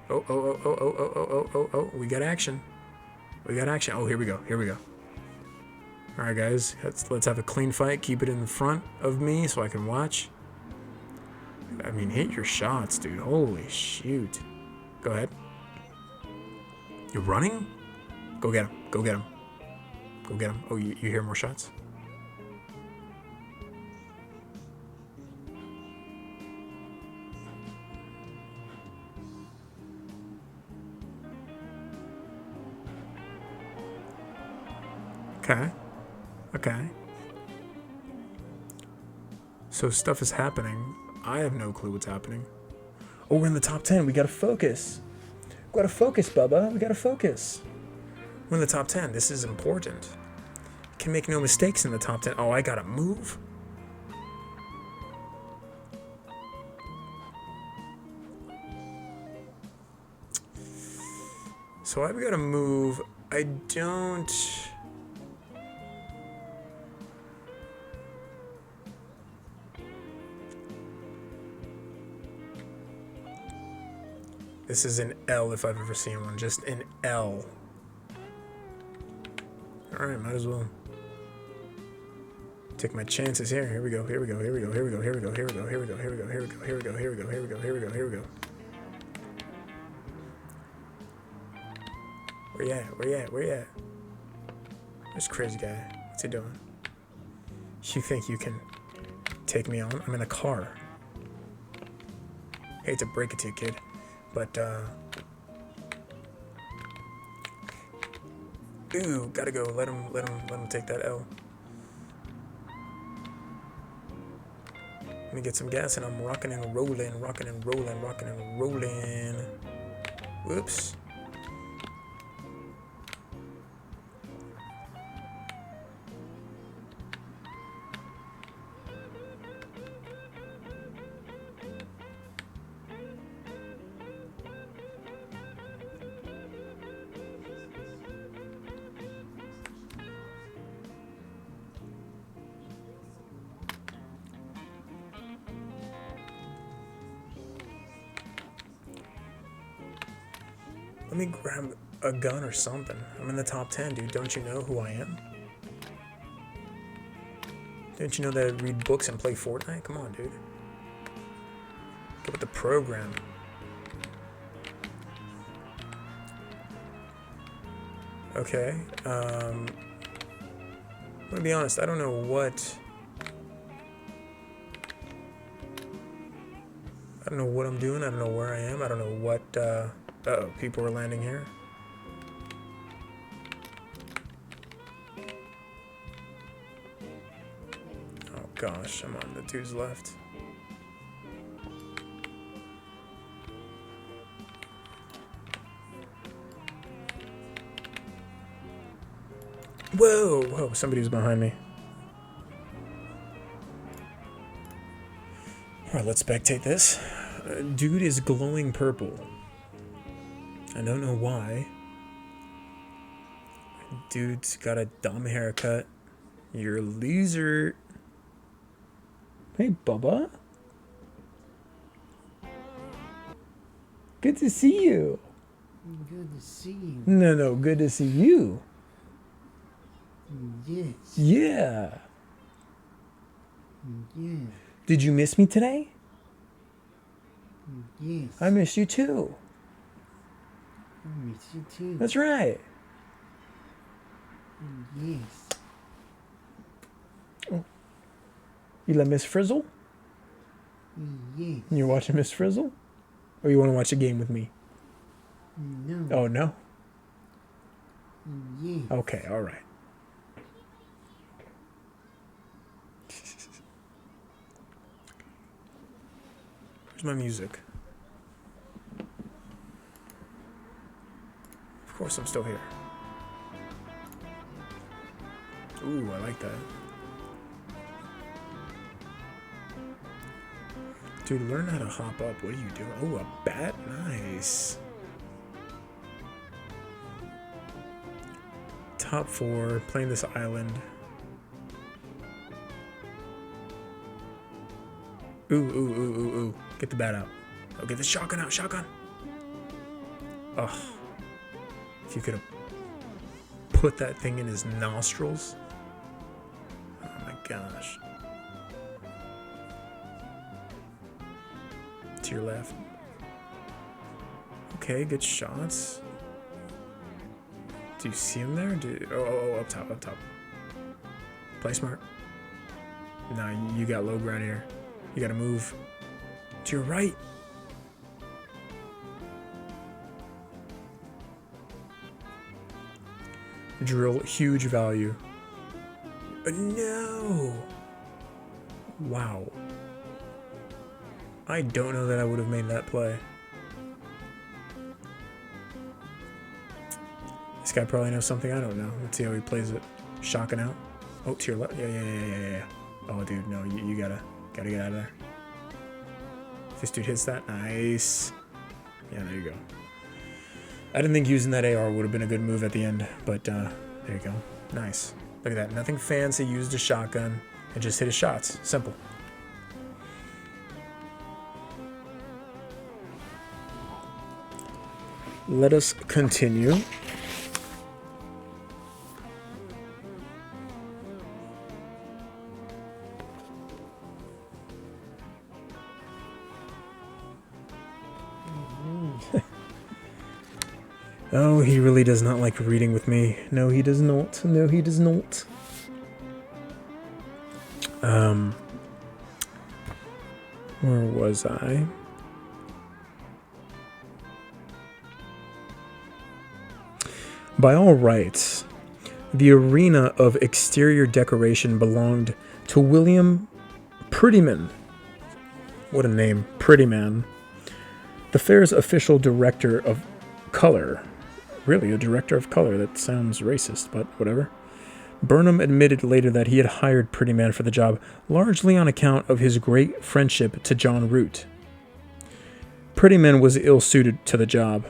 Oh. We got action. Oh, here we go. All right, guys. Let's have a clean fight. Keep it in front of me so I can watch. I mean, hit your shots, dude. Holy shoot. Go ahead. You're running? Go get him. Oh, you hear more shots? Okay. So stuff is happening. I have no clue what's happening. Oh, we're in the top 10. We gotta focus. We gotta focus, Bubba. We gotta focus. We're in the top 10. This is important. Can make no mistakes in the top 10. Oh, I gotta move. So I've gotta move. I don't... This is an L if I've ever seen one. Just an L. Alright, might as well take my chances here. Here we go, here we go, here we go, here we go, here we go, here we go, here we go, here we go, here we go, here we go, here we go, here we go, here we go, here we go. Where you at? Where you at? Where you at? This crazy guy. What's he doing? You think you can take me on? I'm in a car. Hate to break it to you, kid. But, ooh, gotta go. Let him take that L. Let me get some gas and I'm rocking and rolling, rocking and rolling, rocking and rolling. Whoops. Let me grab a gun or something. I'm in the top 10, dude. Don't you know who I am? Don't you know that I read books and play Fortnite? Come on, dude. Get with the program. Okay. I'm gonna be honest. I don't know what... I don't know what I'm doing. I don't know where I am. I don't know what... Uh-oh, people are landing here. Oh gosh, I'm on the dude's left. Whoa, whoa, somebody's behind me. Alright, let's spectate this. Dude is glowing purple. I don't know why. Dude's got a dumb haircut. You're a loser. Hey, Bubba. Good to see you. Good to see you. No, good to see you. Yes. Yeah. Yeah. Did you miss me today? Yes. I miss you too. I miss you too. That's right. Yes. You let Miss Frizzle? Yes. You're watching Miss Frizzle? Or you want to watch a game with me? No. Oh, no? Yes. Okay, alright. Where's my music? Of course I'm still here. Ooh, I like that. Dude, learn how to hop up. What are you doing? Oh, a bat? Nice. Top 4, playing this island. Ooh. Get the bat out. Oh, get the shotgun out, shotgun. Ugh. If you could have put that thing in his nostrils. Oh my gosh. To your left. Okay, good shots. Do you see him there? Oh, up top. Play smart. Nah, you got low ground here. You gotta move to your right. Drill, huge value. No! Wow. I don't know that I would have made that play. This guy probably knows something I don't know. Let's see how he plays it. Shocking out. Oh, to your left. Yeah. Oh, dude, no, you gotta get out of there. If this dude hits that, nice. Yeah, there you go. I didn't think using that AR would have been a good move at the end, but there you go. Nice. Look at that. Nothing fancy. Used a shotgun and just hit his shots. Simple. Let us continue. Oh, he really does not like reading with me. No, he does not. No, he does not. Where was I? By all rights, the arena of exterior decoration belonged to William Prettyman. What a name, Prettyman. The fair's official director of color. Really, a director of color. That sounds racist, but whatever. Burnham admitted later that he had hired Prettyman for the job, largely on account of his great friendship to John Root. Prettyman was ill-suited to the job.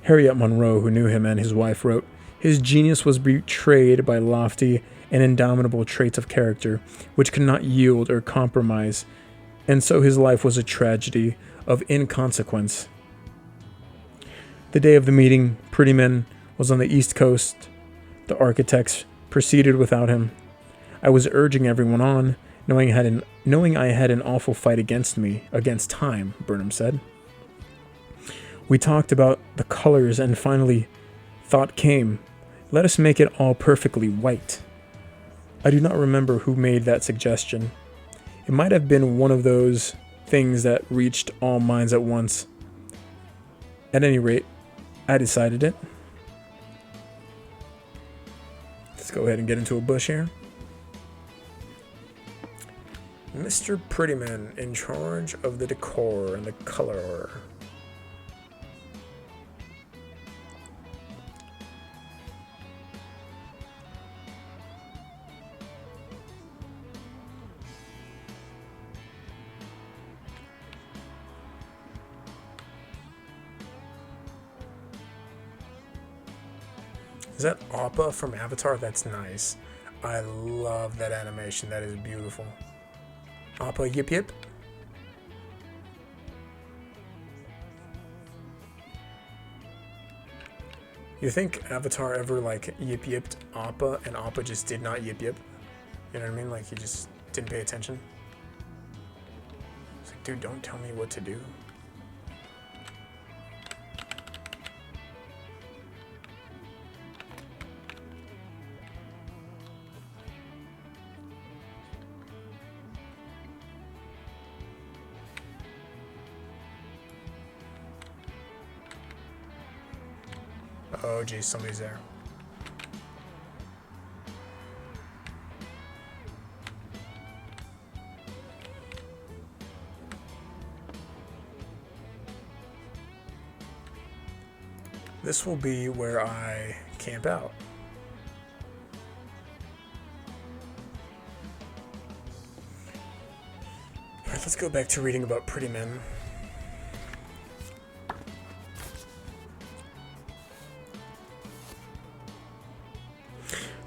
Harriet Monroe, who knew him, and his wife wrote, "His genius was betrayed by lofty and indomitable traits of character, which could not yield or compromise, and so his life was a tragedy of inconsequence." The day of the meeting, Prettyman was on the East Coast. The architects proceeded without him. I was urging everyone on, knowing I had an awful fight against time, Burnham said. We talked about the colors, and finally, thought came, let us make it all perfectly white. I do not remember who made that suggestion. It might have been one of those things that reached all minds at once. At any rate, I decided it. Let's go ahead and get into a bush here. Mr. Prettyman in charge of the decor and the color. Is that Appa from Avatar? That's nice. I love that animation. That is beautiful. Appa yip yip. You think Avatar ever like yip yipped Appa and Appa just did not yip yip? You know what I mean? Like he just didn't pay attention. It's like, dude, don't tell me what to do. Oh geez, somebody's there. This will be where I camp out. Alright, let's go back to reading about Prettyman.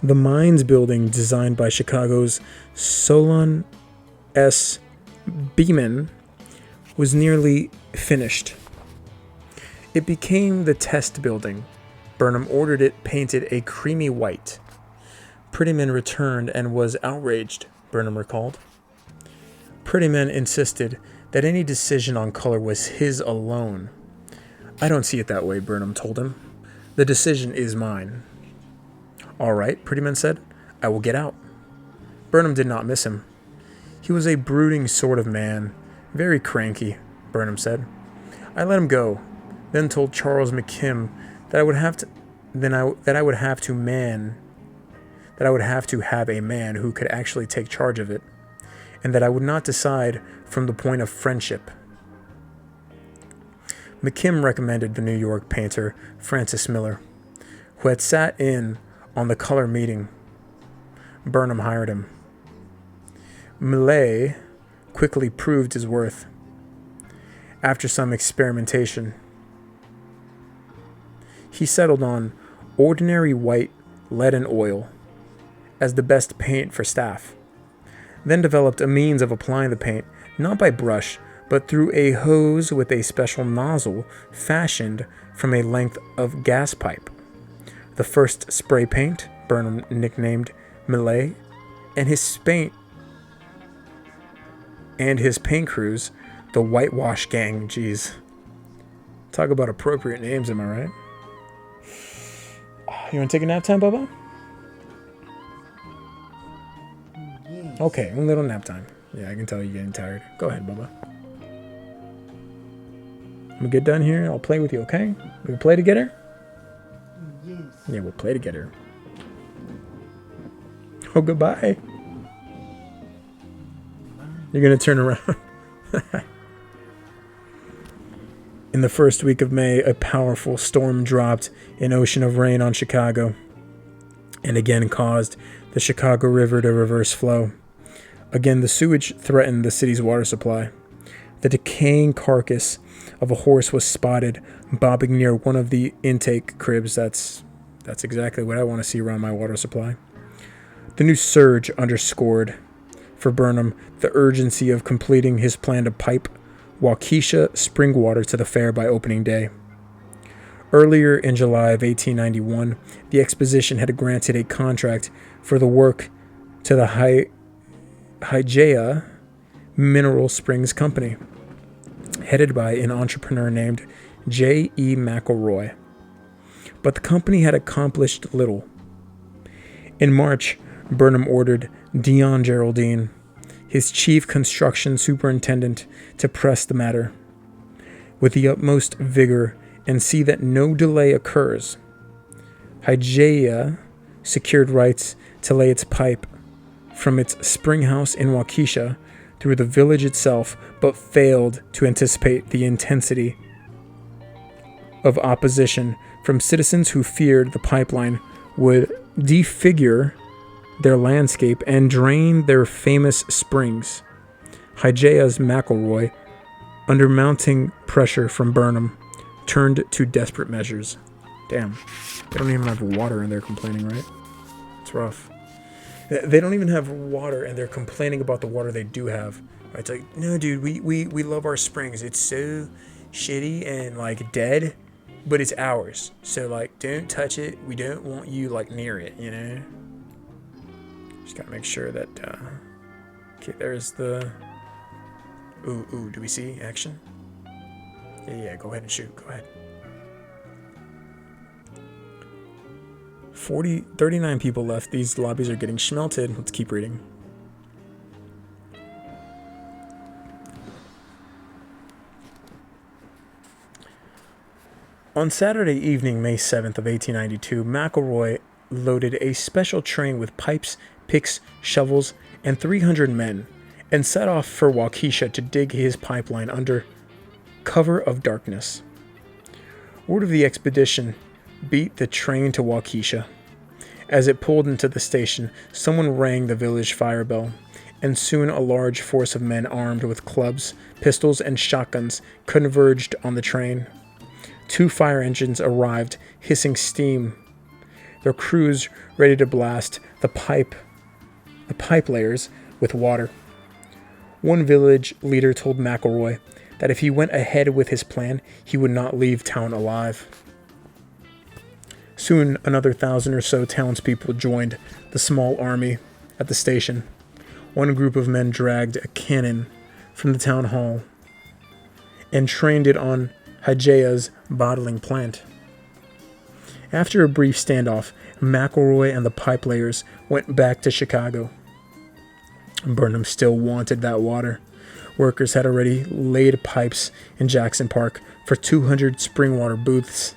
The Mines building, designed by Chicago's Solon S. Beeman, was nearly finished. It became the test building. Burnham ordered it painted a creamy white. Prettyman returned and was outraged, Burnham recalled. Prettyman insisted that any decision on color was his alone. I don't see it that way, Burnham told him. The decision is mine. All right, Prettyman said. I will get out. Burnham did not miss him. He was a brooding sort of man, very cranky, Burnham said. I let him go, then told Charles McKim that I would have to have a man who could actually take charge of it. and that I would not decide from the point of friendship. McKim recommended the New York painter Francis Miller, who had sat in on the color meeting. Burnham hired him. Millet quickly proved his worth. After some experimentation, he settled on ordinary white lead and oil as the best paint for staff, then developed a means of applying the paint not by brush, but through a hose with a special nozzle fashioned from a length of gas pipe. The first spray paint Burnham nicknamed Millet, and his paint crews, the Whitewash Gang. Jeez. Talk about appropriate names, am I right? You want to take a nap time, Bubba? Yes. Okay, a little nap time. Yeah, I can tell you're getting tired. Go ahead, Bubba. When we get done here, I'll play with you, okay? We can play together? Yes. Yeah, we'll play together. Oh, goodbye. You're going to turn around. In the first week of May, a powerful storm dropped an ocean of rain on Chicago and again caused the Chicago River to reverse flow. Again, the sewage threatened the city's water supply. The decaying carcass of a horse was spotted bobbing near one of the intake cribs. That's exactly what I want to see around my water supply. The new surge underscored for Burnham the urgency of completing his plan to pipe Waukesha spring water to the fair by opening day. Earlier in July of 1891, the exposition had granted a contract for the work to the Hygeia Mineral Springs Company, headed by an entrepreneur named J. E. McElroy. But the company had accomplished little. In March, Burnham ordered Dion Geraldine, his chief construction superintendent, to press the matter with the utmost vigor and see that no delay occurs. Hygeia secured rights to lay its pipe from its spring house in Waukesha through the village itself, but failed to anticipate the intensity of opposition from citizens who feared the pipeline would defigure their landscape and drain their famous springs. Hygeia's McElroy, under mounting pressure from Burnham, turned to desperate measures. Damn, they don't even have water and they're complaining, right? It's rough. They don't even have water and they're complaining about the water they do have. Right? It's like, no, dude, we love our springs. It's so shitty and like dead, but it's ours. So like, don't touch it. We don't want you like near it, you know? Just gotta make sure that, okay, there's the, ooh, do we see action? Yeah, go ahead and shoot, go ahead. 39 people left. These lobbies are getting schmelted. Let's keep reading. On Saturday evening, May 7th of 1892, McElroy loaded a special train with pipes, picks, shovels, and 300 men, and set off for Waukesha to dig his pipeline under cover of darkness. Word of the expedition beat the train to Waukesha. As it pulled into the station, someone rang the village fire bell, and soon a large force of men armed with clubs, pistols, and shotguns converged on the train. 2 fire engines arrived, hissing steam, their crews ready to blast the pipe layers with water. One village leader told McElroy that if he went ahead with his plan, he would not leave town alive. Soon, another 1,000 or so townspeople joined the small army at the station. One group of men dragged a cannon from the town hall and trained it on Hygeia's bottling plant. After a brief standoff, McElroy and the pipe layers went back to Chicago. Burnham still wanted that water. Workers had already laid pipes in Jackson Park for 200 spring water booths.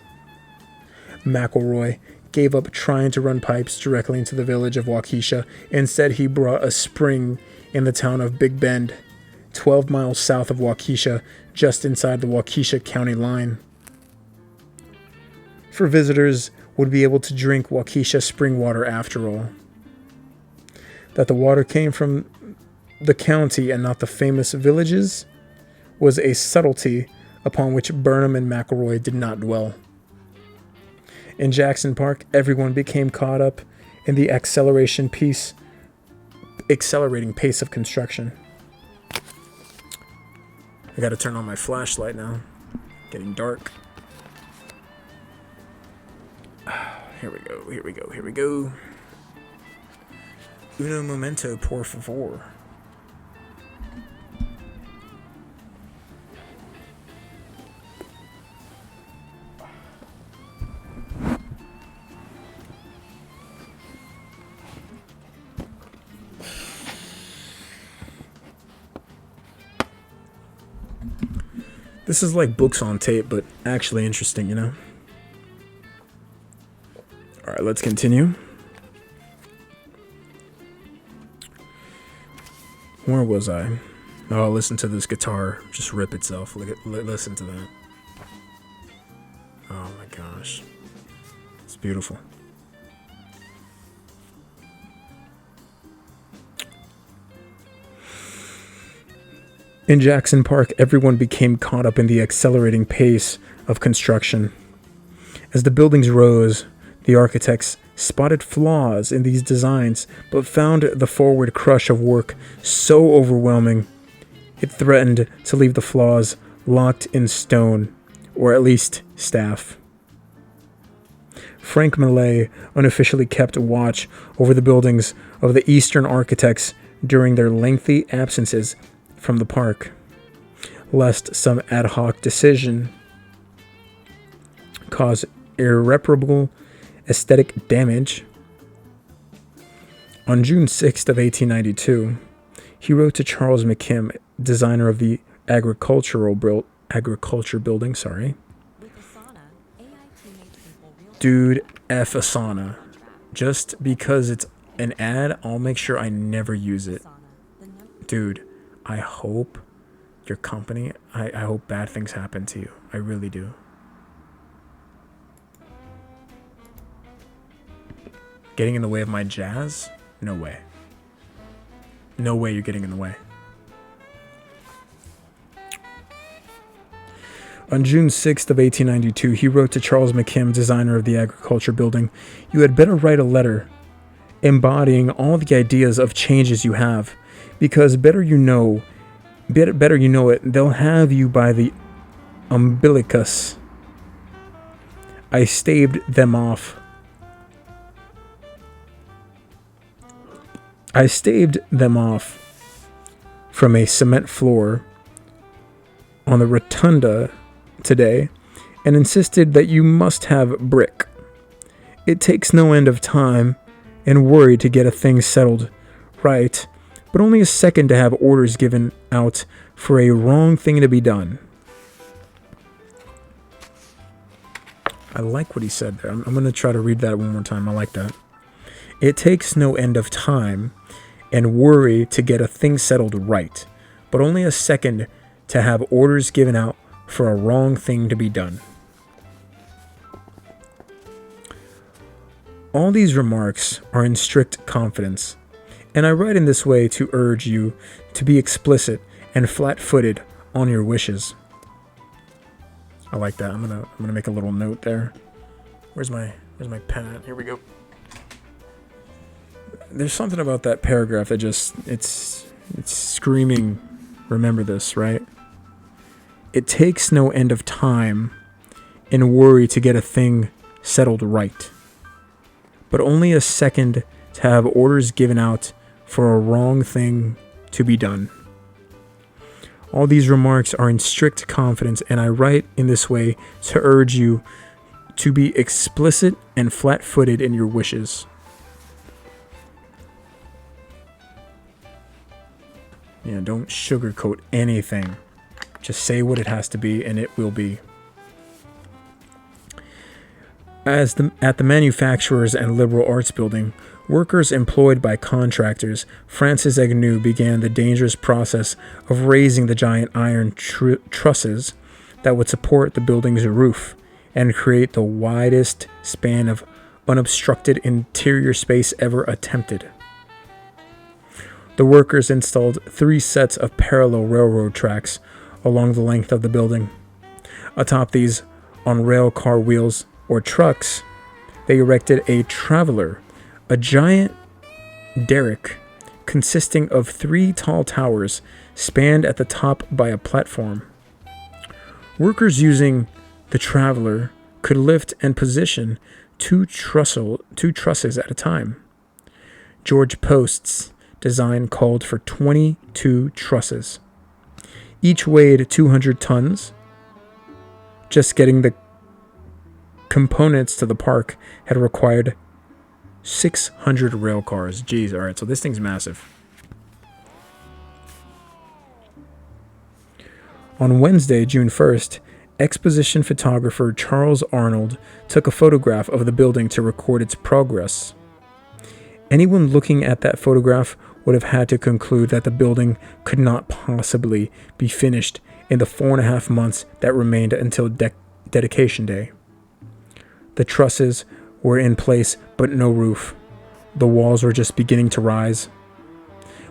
McElroy gave up trying to run pipes directly into the village of Waukesha. Instead, he brought a spring in the town of Big Bend, 12 miles south of Waukesha, just inside the Waukesha County line. For visitors would be able to drink Waukesha spring water after all. That the water came from the county and not the famous villages was a subtlety upon which Burnham and McElroy did not dwell. In Jackson Park, everyone became caught up in the accelerating pace of construction. I gotta turn on my flashlight now. Getting dark. Here we go. Uno momento, por favor. This is like books on tape, but actually interesting, you know? Alright, let's continue. Where was I? Oh, listen to this guitar just rip itself. Listen to that. Oh my gosh. It's beautiful. In Jackson Park, everyone became caught up in the accelerating pace of construction. As the buildings rose, the architects spotted flaws in these designs, but found the forward crush of work so overwhelming, it threatened to leave the flaws locked in stone, or at least staff. Frank Millay unofficially kept watch over the buildings of the Eastern architects during their lengthy absences from the park, lest some ad hoc decision cause irreparable aesthetic damage. On June 6th of 1892, he wrote to Charles McKim, designer of the agriculture building, Dude, F Asana. Just because it's an ad, I'll make sure I never use it. Dude, I hope your company, I hope bad things happen to you. I really do. Getting in the way of my jazz? No way. No way you're getting in the way. On June 6th of 1892, he wrote to Charles McKim, designer of the agriculture building, "You had better write a letter embodying all the ideas of changes you have, because better you know it, they'll have you by the umbilicus." I staved them off from a cement floor on the rotunda today and insisted that you must have brick. It takes no end of time and worry to get a thing settled right, but only a second to have orders given out for a wrong thing to be done. I like what he said there. I'm going to try to read that one more time. I like that. It takes no end of time and worry to get a thing settled right, but only a second to have orders given out for a wrong thing to be done. All these remarks are in strict confidence, and I write in this way to urge you to be explicit and flat-footed on your wishes. I like that. I'm gonna make a little note there. Where's my pen at? Here we go. There's something about that paragraph that just it's screaming, remember this, right? It takes no end of time and worry to get a thing settled right, but only a second to have orders given out for a wrong thing to be done. All these remarks are in strict confidence, and I write in this way to urge you to be explicit and flat-footed in your wishes. Yeah, don't sugarcoat anything. Just say what it has to be, and it will be. At the manufacturers and liberal arts building, workers employed by contractors, Francis Agnew began the dangerous process of raising the giant iron trusses that would support the building's roof and create the widest span of unobstructed interior space ever attempted. The workers installed 3 sets of parallel railroad tracks along the length of the building. Atop these, on rail car wheels or trucks, they erected a traveler, a giant derrick consisting of 3 tall towers spanned at the top by a platform. Workers using the traveler could lift and position 2 trusses at a time. George Post's design called for 22 trusses. Each weighed 200 tons. Just getting the components to the park had required 600 rail cars. Jeez, alright, so this thing's massive. On Wednesday, June 1st, exposition photographer Charles Arnold took a photograph of the building to record its progress. Anyone looking at that photograph would have had to conclude that the building could not possibly be finished in the 4.5 months that remained until dedication day. The trusses were in place, but no roof. The walls were just beginning to rise.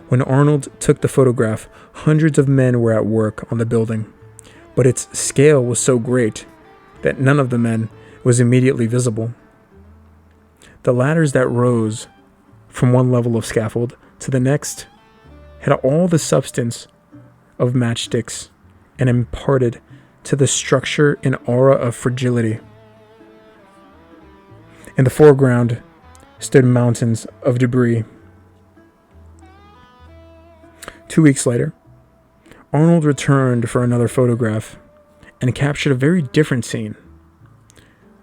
When Arnold took the photograph, hundreds of men were at work on the building, but its scale was so great that none of the men was immediately visible. The ladders that rose from one level of scaffold to the next had all the substance of matchsticks and imparted to the structure an aura of fragility. In the foreground stood mountains of debris. 2 weeks later, Arnold returned for another photograph and captured a very different scene,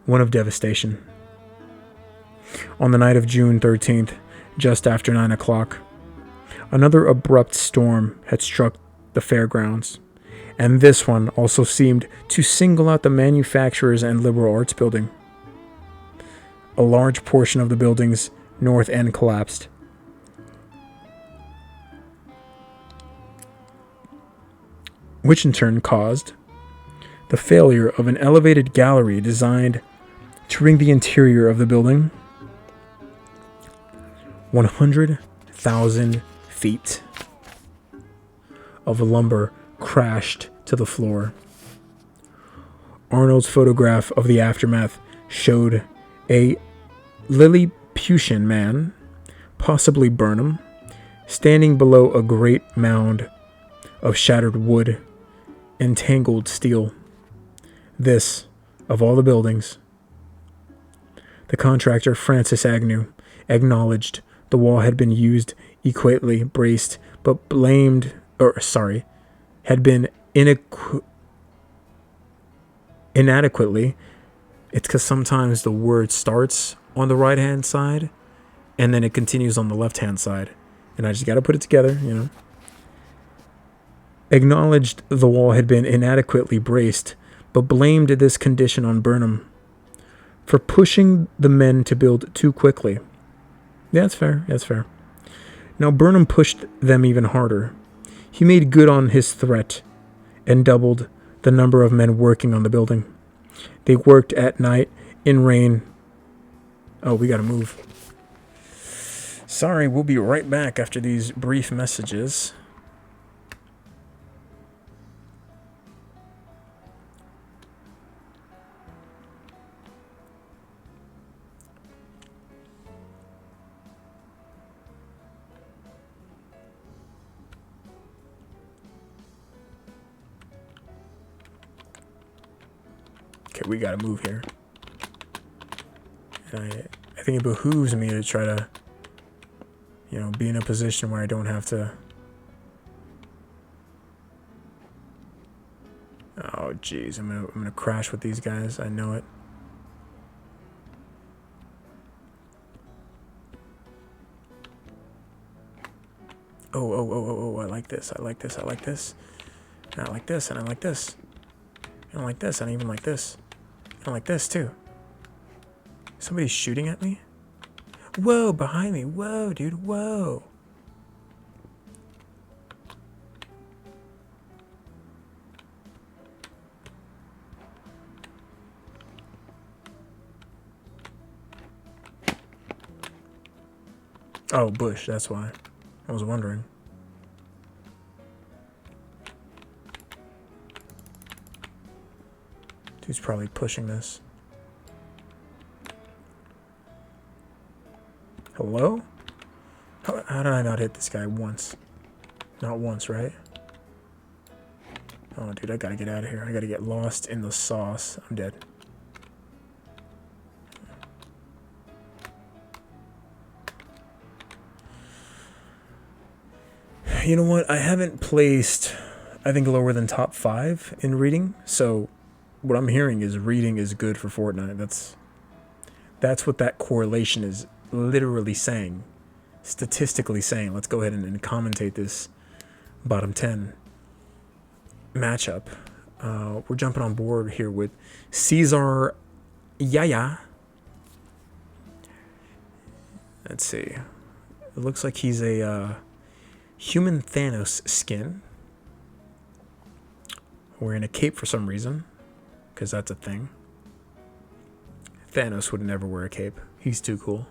one of devastation. On the night of June 13th, just after 9 o'clock, another abrupt storm had struck the fairgrounds, and this one also seemed to single out the manufacturers and liberal arts building. A large portion of the building's north end collapsed. Which in turn caused the failure of an elevated gallery designed to ring the interior of the building 100,000 feet of lumber crashed to the floor. Arnold's photograph of the aftermath showed a Lilliputian man, possibly Burnham, standing below a great mound of shattered wood and tangled steel. This, of all the buildings, the contractor Francis Agnew acknowledged the wall had been used equately braced, but had been inadequately. It's because sometimes the word starts on the right hand side and then it continues on the left hand side, and I just got to put it together, you know. Acknowledged the wall had been inadequately braced, but blamed this condition on Burnham for pushing the men to build too quickly. Yeah, that's fair. That's fair. Now, Burnham pushed them even harder. He made good on his threat and doubled the number of men working on the building. They worked at night, in rain. Oh, we gotta move. Sorry, we'll be right back after these brief messages. Okay, we gotta move here. And I think it behooves me to try to, you know, be in a position where I don't have to. Oh, jeez, I'm gonna crash with these guys. I know it. Oh, I like this. I like this. I like this. And I like this. And I like this. And I like this. And I even like this. And I like this too. Somebody's shooting at me? Whoa, behind me. Whoa, dude. Whoa. Oh, bush. That's why. I was wondering. Dude's probably pushing this. Hello? How did I not hit this guy once? Not once, right? Oh, dude, I gotta get out of here. I gotta get lost in the sauce. I'm dead. You know what? I haven't placed, I think, lower than top 5 in reading. So what I'm hearing is reading is good for Fortnite. That's what that correlation is literally saying. Statistically saying. Let's go ahead and commentate this bottom 10 matchup. We're jumping on board here with Caesar Yaya. Let's see. It looks like he's a human Thanos skin. Wearing a cape for some reason, because that's a thing. Thanos would never wear a cape. He's too cool.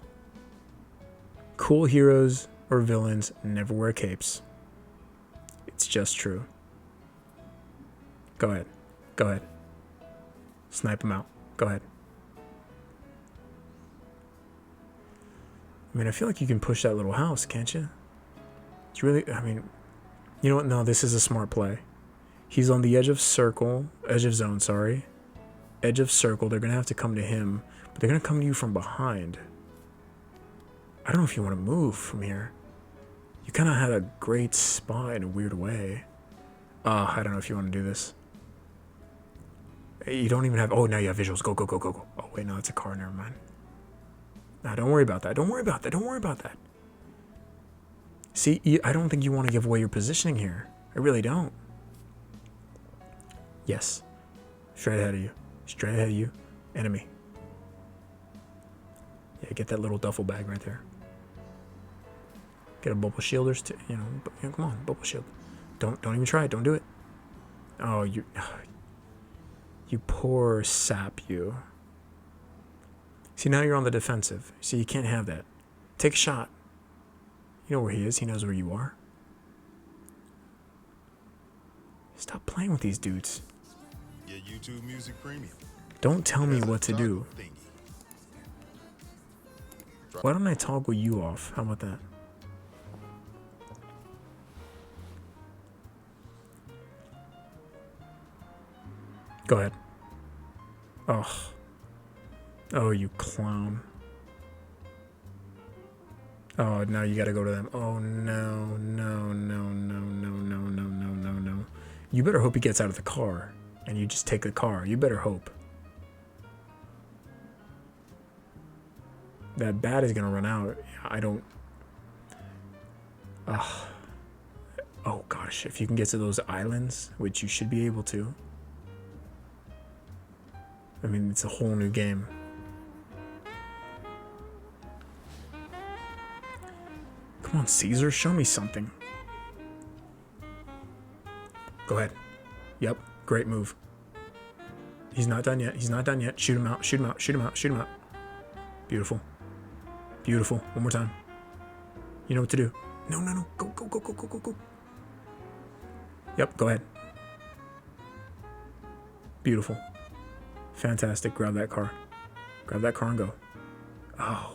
Cool heroes or villains never wear capes. It's just true. Go ahead. Go ahead. Snipe him out. Go ahead. I mean, I feel like you can push that little house, can't you? It's really, I mean, you know what? No, this is a smart play. He's on the edge of zone, sorry. Edge of circle. They're going to have to come to him, but they're going to come to you from behind. I don't know if you want to move from here. You kind of had a great spot in a weird way. I don't know if you want to do this. You don't even have... Oh, now you have visuals. Go, go, go, go, go. Oh, wait, no, it's a car. Never mind. Nah, don't worry about that. Don't worry about that. Don't worry about that. See, I don't think you want to give away your positioning here. I really don't. Yes. Straight ahead of you. Straight ahead of you. Enemy. Yeah, get that little duffel bag right there. Get a bubble shield or come on, bubble shield. Don't even try it. Don't do it. Oh, you poor sap, you. See, now you're on the defensive. See, you can't have that. Take a shot. You know where he is. He knows where you are. Stop playing with these dudes. Get YouTube Music Premium. Don't tell me what to do. Why don't I toggle you off? How about that? Go ahead. Oh. Oh, you clown. Oh, now you gotta go to them. Oh, no, no, no, no, no, no, no, no, no, no. You better hope he gets out of the car, and you just take the car. You better hope. That bat is gonna run out. I don't... Oh, gosh. If you can get to those islands, which you should be able to. I mean, it's a whole new game. Come on, Caesar, show me something. Go ahead. Yep, great move. He's not done yet. He's not done yet. Shoot him out, shoot him out, shoot him out, shoot him out. Beautiful. Beautiful. One more time. You know what to do. No, no, no. Go, go, go, go, go, go, go. Yep, go ahead. Beautiful. Fantastic. Grab that car. Grab that car and go. Oh.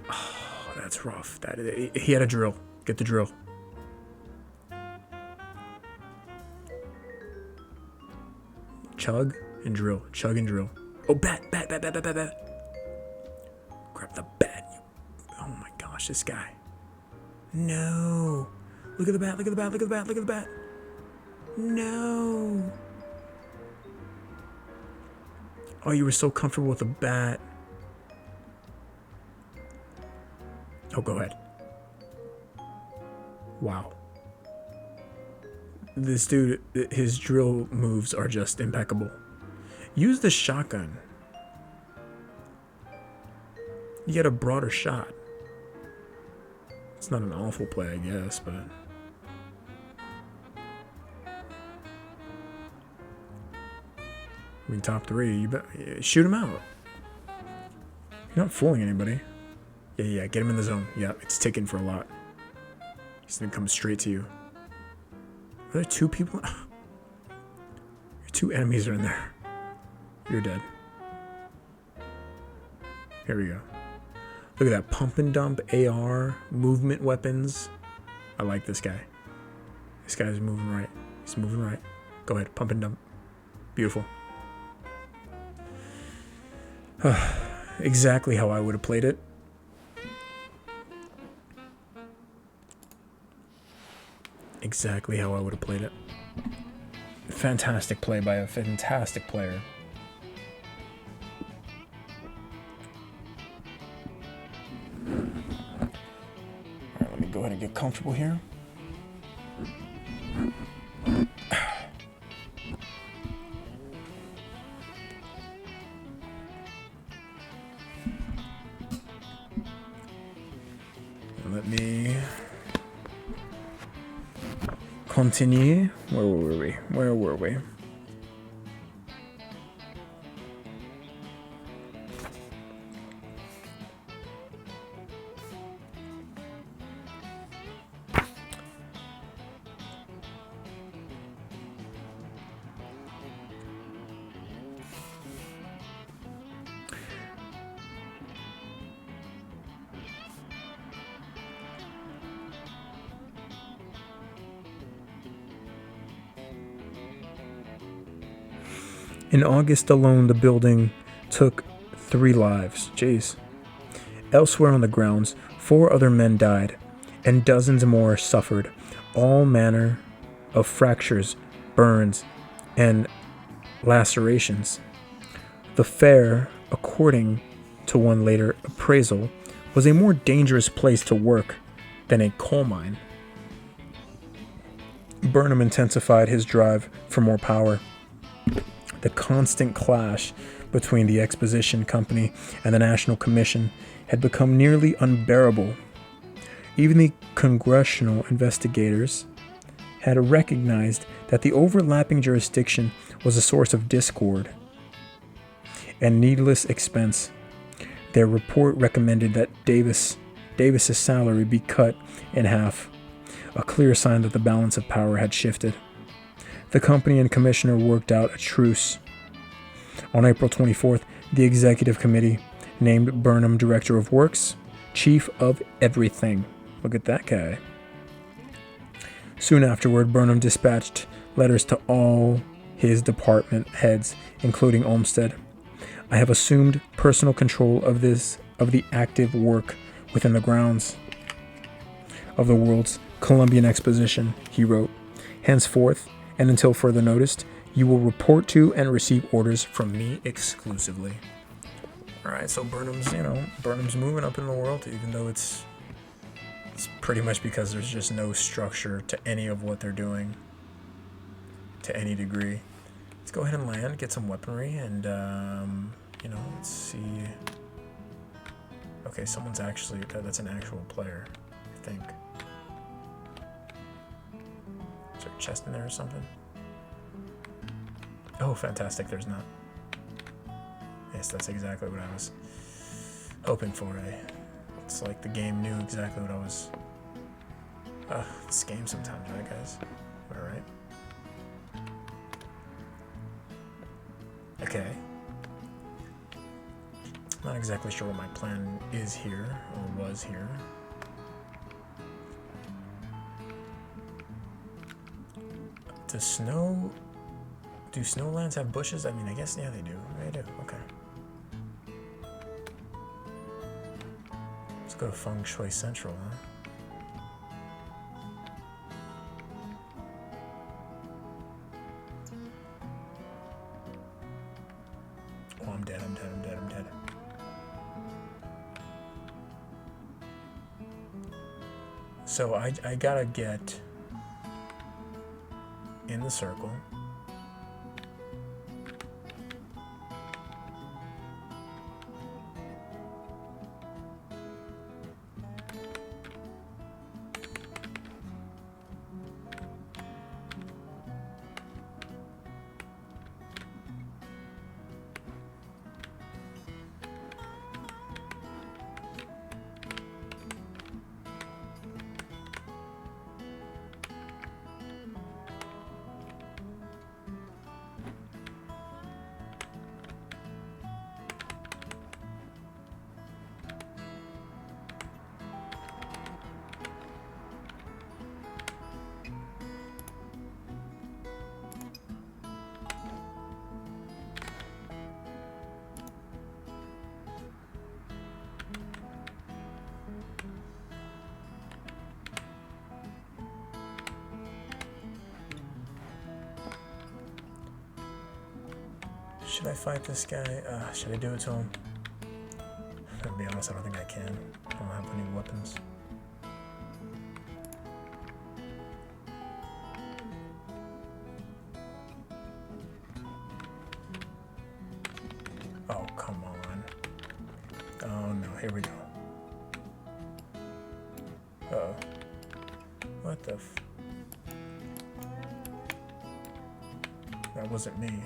Oh, that's rough. He had a drill. Get the drill. Chug and drill. Chug and drill. Oh, bat, bat, bat, bat, bat, bat, bat. Grab the bat. Oh my gosh, this guy. No. Look at the bat, look at the bat, look at the bat, look at the bat. No. Oh, you were so comfortable with the bat. Oh, go ahead. Wow. This dude, his drill moves are just impeccable. Use the shotgun. You get a broader shot. It's not an awful play, I guess, but... I mean, top 3, you shoot him out. You're not fooling anybody. Yeah, get him in the zone. Yeah, it's ticking for a lot. He's gonna come straight to you. Are there 2 people? Your 2 enemies are in there. You're dead. Here we go. Look at that. Pump and dump, AR, movement weapons. I like this guy. This guy's moving right. He's moving right. Go ahead. Pump and dump. Beautiful. Exactly how I would have played it. Exactly how I would have played it. Fantastic play by a fantastic player. Alright, let me go ahead and get comfortable here. Let me continue. Where were we? Where were we? In August alone, the building took 3 lives. Jeez. Elsewhere on the grounds, 4 other men died, and dozens more suffered all manner of fractures, burns, and lacerations. The fair, according to one later appraisal, was a more dangerous place to work than a coal mine. Burnham intensified his drive for more power. The constant clash between the Exposition Company and the National Commission had become nearly unbearable. Even the congressional investigators had recognized that the overlapping jurisdiction was a source of discord and needless expense. Their report recommended that Davis's salary be cut in half, a clear sign that the balance of power had shifted. The company and commissioner worked out a truce. On April 24th, the executive committee named Burnham director of works, chief of everything. Look at that guy. Soon afterward, Burnham dispatched letters to all his department heads, including Olmsted. I have assumed personal control of the active work within the grounds of the World's Columbian Exposition, he wrote. Henceforth, and until further notice, you will report to and receive orders from me exclusively. Alright, so Burnham's moving up in the world, even though it's pretty much because there's just no structure to any of what they're doing to any degree. Let's go ahead and land, get some weaponry, and, let's see. Okay, someone's actually, that's an actual player, I think. Is there a chest in there or something? Oh, fantastic, there's not. Yes, that's exactly what I was hoping for. It's like the game knew exactly what I was... this game sometimes, right, guys? Alright. Okay. Not exactly sure what my plan is here, or was here. Do snowlands have bushes? I mean, I guess, yeah, they do. They do, okay. Let's go to Feng Shui Central, huh? Oh, I'm dead. So I gotta get in the circle. Should I fight this guy? Should I do it to him? To be honest, I don't think I can. I don't have any weapons. Oh, come on. Oh no, here we go. Uh-oh. What the f... That wasn't me.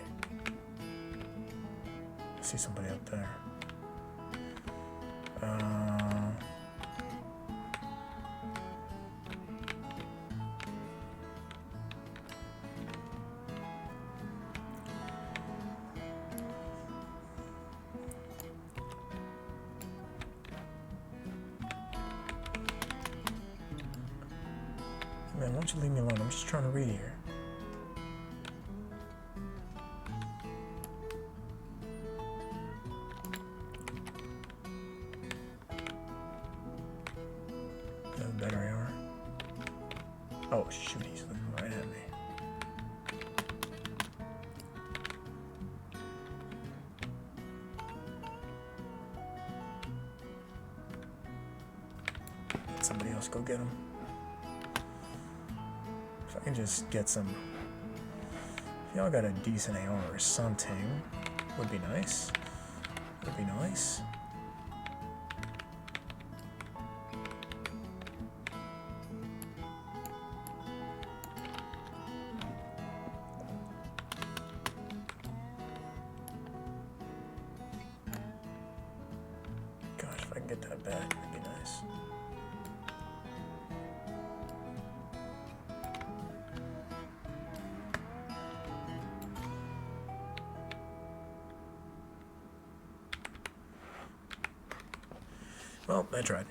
I see somebody up there. Man, why don't you leave me alone? I'm just trying to read here. Better AR. Oh shoot, he's looking right at me. Let somebody else go get him. If I can just get some... If y'all got a decent AR or something, would be nice. Would be nice. Gosh, if I can get that back, that'd be nice. Well, I tried.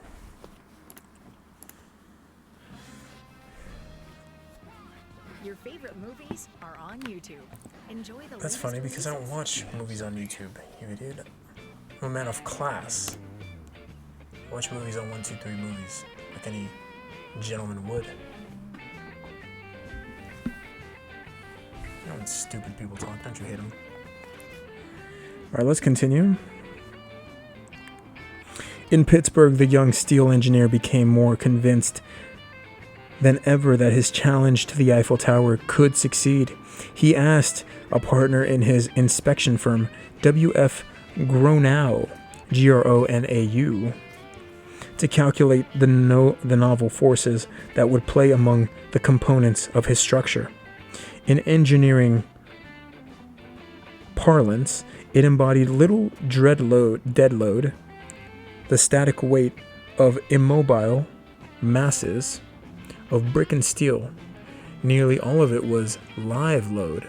Your favorite movies are on YouTube. Enjoy the That's funny because I don't watch movies on YouTube, you idiot. I'm a man of class. I watch movies on 123 Movies, like any gentleman would. You know when stupid people talk, don't you hate them? Alright, let's continue. In Pittsburgh, the young steel engineer became more convinced than ever that his challenge to the Eiffel Tower could succeed. He asked a partner in his inspection firm, W.F. Gronau, Gronau, to calculate the novel forces that would play among the components of his structure. In engineering parlance, it embodied little dead load, the static weight of immobile masses of brick and steel. Nearly all of it was live load,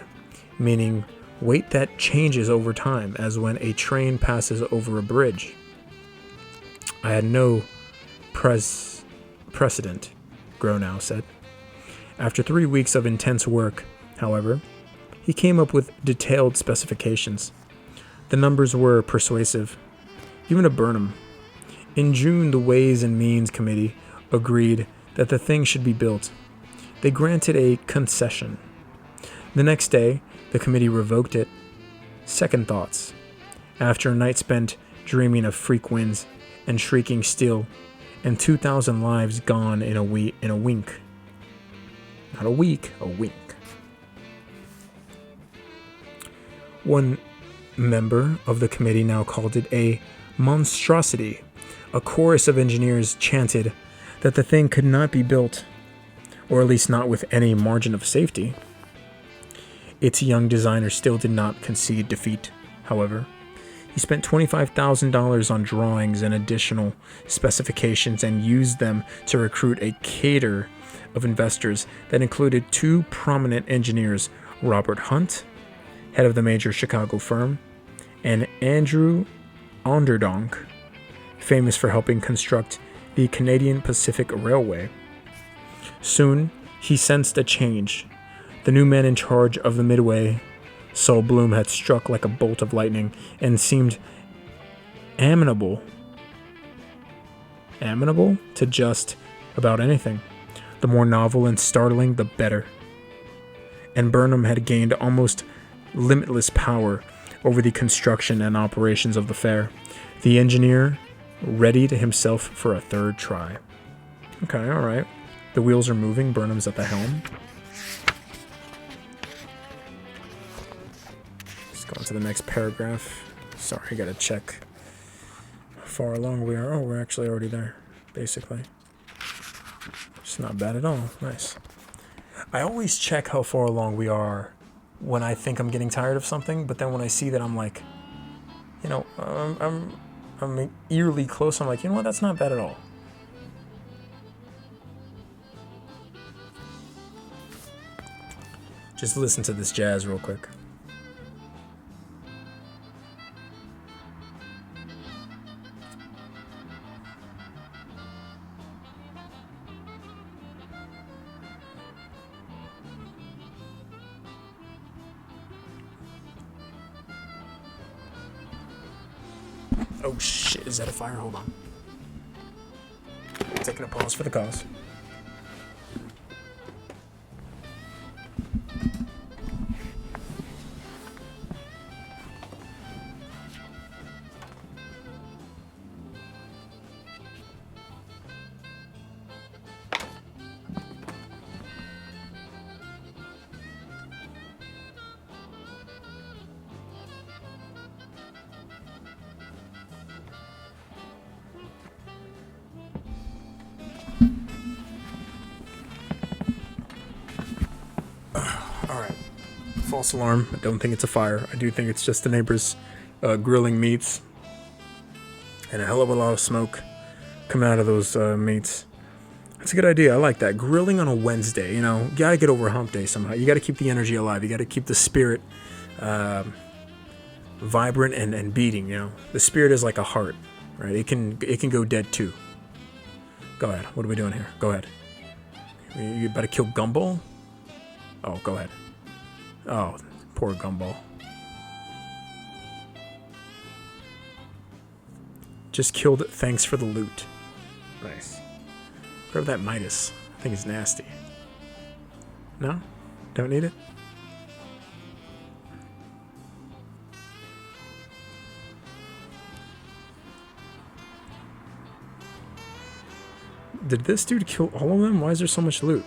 meaning weight that changes over time, as when a train passes over a bridge. I had no precedent, Gronau said. After 3 weeks of intense work, however, he came up with detailed specifications. The numbers were persuasive, even to Burnham. In June, the Ways and Means Committee agreed that the thing should be built. They granted a concession. The next day, the committee revoked it. Second thoughts. After a night spent dreaming of freak winds and shrieking steel, and 2,000 lives gone in a wink. Not a week, a wink. One member of the committee now called it a monstrosity. A chorus of engineers chanted that the thing could not be built, or at least not with any margin of safety. Its young designer still did not concede defeat, however. He spent $25,000 on drawings and additional specifications and used them to recruit a cadre of investors that included two prominent engineers, Robert Hunt, head of the major Chicago firm, and Andrew Onderdonk, famous for helping construct the Canadian Pacific Railway. Soon, he sensed a change. The new man in charge of the Midway, Saul Bloom, had struck like a bolt of lightning and seemed amenable to just about anything. The more novel and startling, the better. And Burnham had gained almost limitless power over the construction and operations of the fair. The engineer readied himself for a third try. Okay, alright. The wheels are moving. Burnham's at the helm. Let's go on to the next paragraph. Sorry, I gotta check how far along we are. Oh, we're actually already there, basically. It's not bad at all. Nice. I always check how far along we are when I think I'm getting tired of something, but then when I see that I'm like, you know, I'm eerily close, I'm like, you know what, that's not bad at all. Just listen to this jazz real quick. Oh shit, is that a fire? Hold on. Taking a pause for the cause. False alarm. I don't think it's a fire. I do think it's just the neighbors grilling meats. And a hell of a lot of smoke coming out of those meats. That's a good idea. I like that. Grilling on a Wednesday, you know. You gotta get over hump day somehow. You gotta keep the energy alive. You gotta keep the spirit vibrant and beating, you know. The spirit is like a heart, right? It can go dead too. Go ahead. What are we doing here? Go ahead. You about to kill Gumball? Oh, go ahead. Oh, poor Gumball. Just killed it. Thanks for the loot. Nice. Grab that Midas. I think it's nasty. No? Don't need it? Did this dude kill all of them? Why is there so much loot?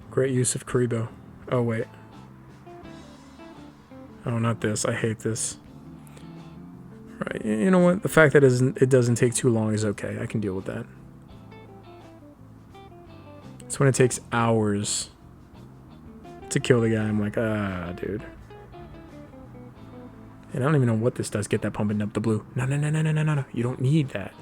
Great use of Karibo. Oh, wait. Oh, not this. I hate this. Right. You know what? The fact that it doesn't take too long is okay. I can deal with that. It's when it takes hours to kill the guy. I'm like, dude. And I don't even know what this does. Get that pumping up the blue. No. You don't need that.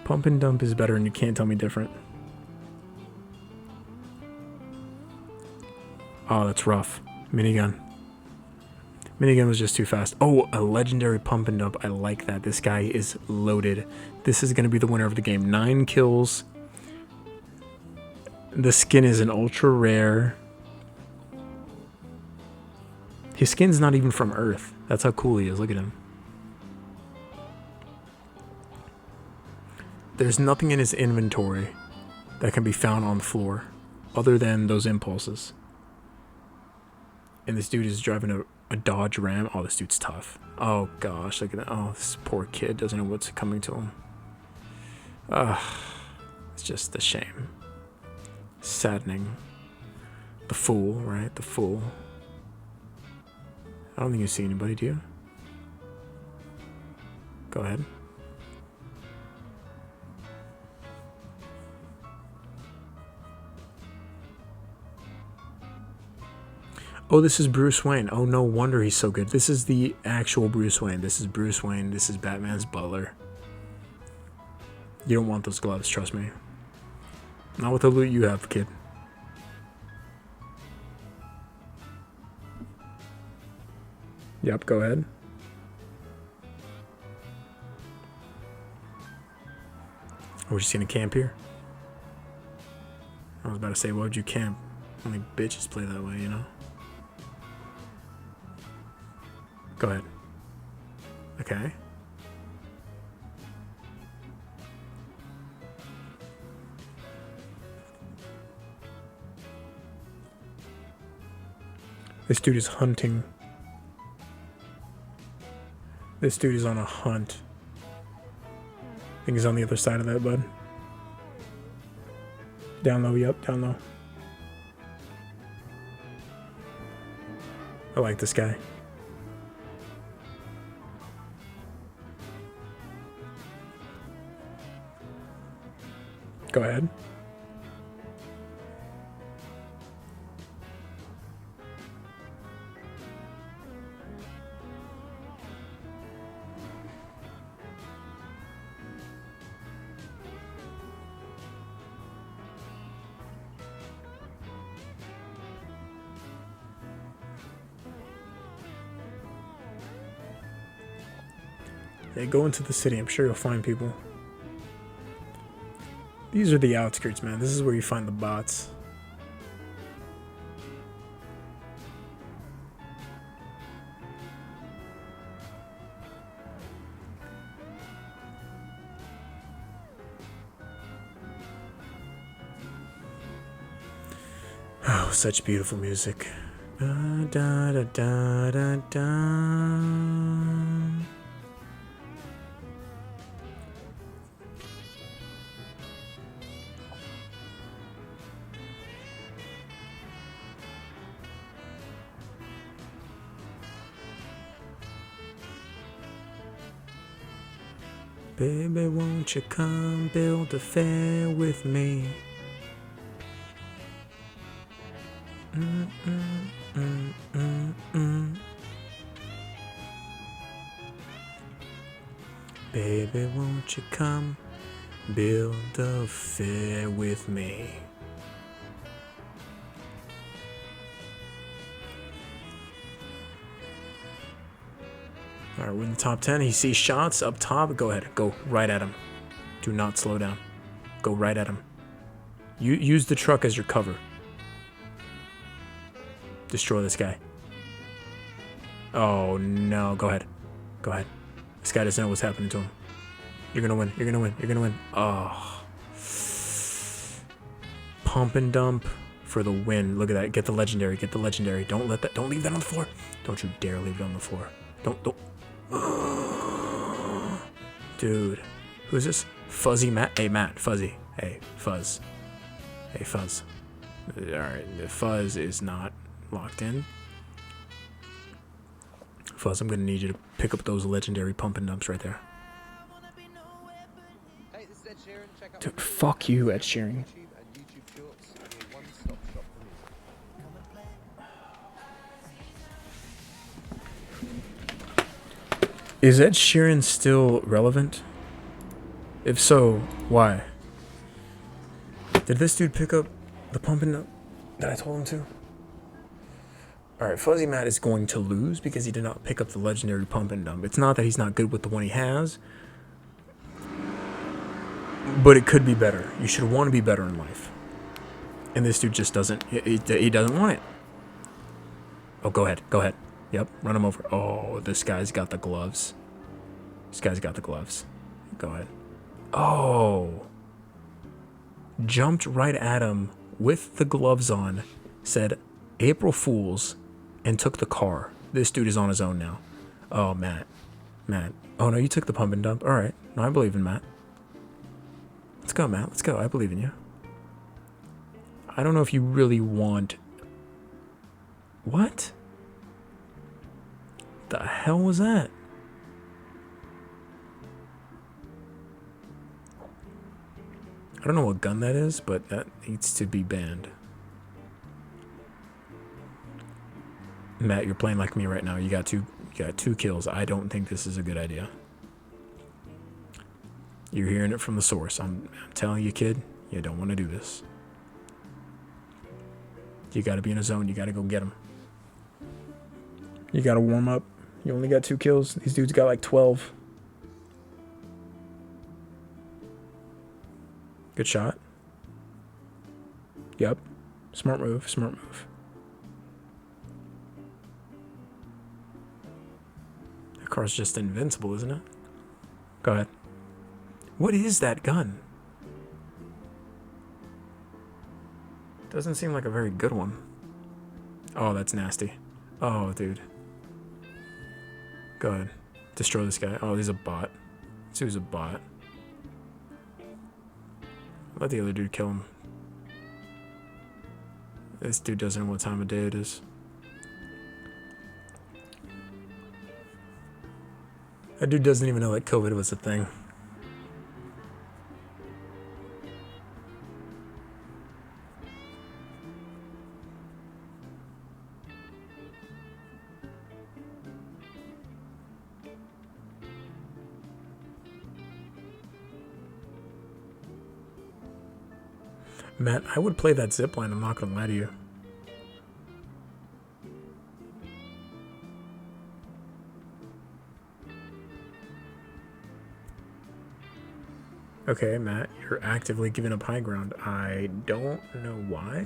Pump and dump is better and you can't tell me different. Oh, that's rough. Minigun. Minigun was just too fast. Oh, a legendary pump and dump. I like that. This guy is loaded. This is going to be the winner of the game. 9 kills. The skin is an ultra rare. His skin's not even from Earth. That's how cool he is. Look at him. There's nothing in his inventory that can be found on the floor other than those impulses. And this dude is driving a Dodge Ram. Oh, this dude's tough. Oh, gosh. Look at that. Oh, this poor kid doesn't know what's coming to him. It's just a shame. Saddening. The fool, right? The fool. I don't think you see anybody, do you? Go ahead. Oh, this is Bruce Wayne. Oh, no wonder he's so good. This is the actual Bruce Wayne. This is Bruce Wayne. This is Batman's butler. You don't want those gloves, trust me. Not with the loot you have, kid. Yep, go ahead. Oh, we're just gonna camp here? I was about to say, why would you camp? Only bitches play that way, you know? Go ahead. Okay. This dude is hunting. This dude is on a hunt. I think he's on the other side of that, bud. Down low, yep, down low. I like this guy. Go ahead. Hey, go into the city. I'm sure you'll find people. These are the outskirts, man. This is where you find the bots. Oh, such beautiful music. Da, da, da, da, da, da. Baby, won't you come build a fair with me? Baby, won't you come build a fair with me? Alright, we're in the top 10. He sees shots up top. Go ahead. Go right at him. Do not slow down. Go right at him. Use the truck as your cover. Destroy this guy. Oh, no. Go ahead. Go ahead. This guy doesn't know what's happening to him. You're gonna win. You're gonna win. You're gonna win. Oh. Pump and dump for the win. Look at that. Get the legendary. Get the legendary. Don't let that. Don't leave that on the floor. Don't you dare leave it on the floor. Don't. Dude. Who is this? Fuzzy Matt? Hey, Matt. Fuzzy. Hey, Fuzz. Hey, Fuzz. Alright. The Fuzz is not locked in. Fuzz, I'm gonna need you to pick up those legendary pump and dumps right there. Dude, fuck you, Ed Sheeran. Is Ed Sheeran still relevant? If so, why? Did this dude pick up the pump and dump that I told him to? Alright, Fuzzy Matt is going to lose because he did not pick up the legendary pump and dump. It's not that he's not good with the one he has, but it could be better. You should want to be better in life. And this dude just doesn't, he doesn't want it. Oh, go ahead, go ahead. Yep, run him over. Oh, this guy's got the gloves. This guy's got the gloves. Go ahead. Oh. Jumped right at him with the gloves on, said April Fools, and took the car. This dude is on his own now. Oh, Matt. Matt. Oh, no, you took the pump and dump. All right. No, I believe in Matt. Let's go, Matt. Let's go. I believe in you. I don't know if you really want... What? The hell was that? I don't know what gun that is, but that needs to be banned. Matt, you're playing like me right now. You got two kills. I don't think this is a good idea. You're hearing it from the source. I'm telling you, kid, you don't want to do this. You got to be in a zone. You got to go get him. You got to warm up. You only got 2 kills. These dudes got like 12. Good shot. Yep. Smart move. Smart move. car's just invincible, isn't it? Go ahead. What is that gun? Doesn't seem like a very good one. Oh, that's nasty. Oh, dude. Go ahead. Destroy this guy. Oh, he's a bot. This dude's a bot. Let the other dude kill him. This dude doesn't know what time of day it is. That dude doesn't even know that COVID was a thing. Matt, I would play that zipline, I'm not gonna lie to you. Okay, Matt, you're actively giving up high ground. I don't know why.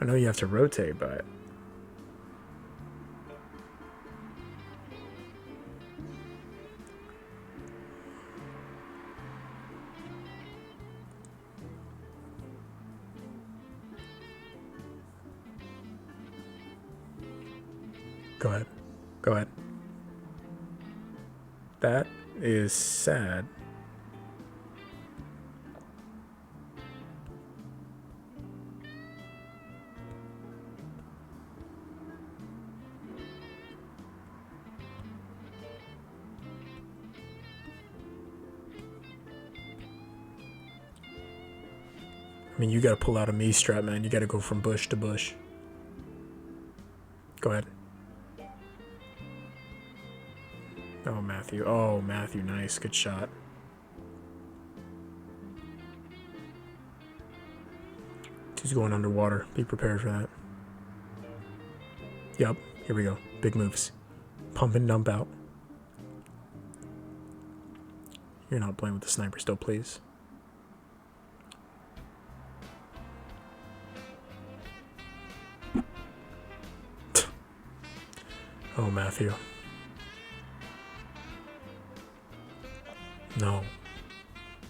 I know you have to rotate, but... Go ahead. Go ahead. That is sad. I mean, you gotta pull out a me strap, man. You gotta go from bush to bush. Go ahead. Oh, Matthew. Oh, Matthew. Nice. Good shot. He's going underwater. Be prepared for that. Yup. Here we go. Big moves. Pump and dump out. You're not playing with the sniper still, please. Oh, Matthew. No.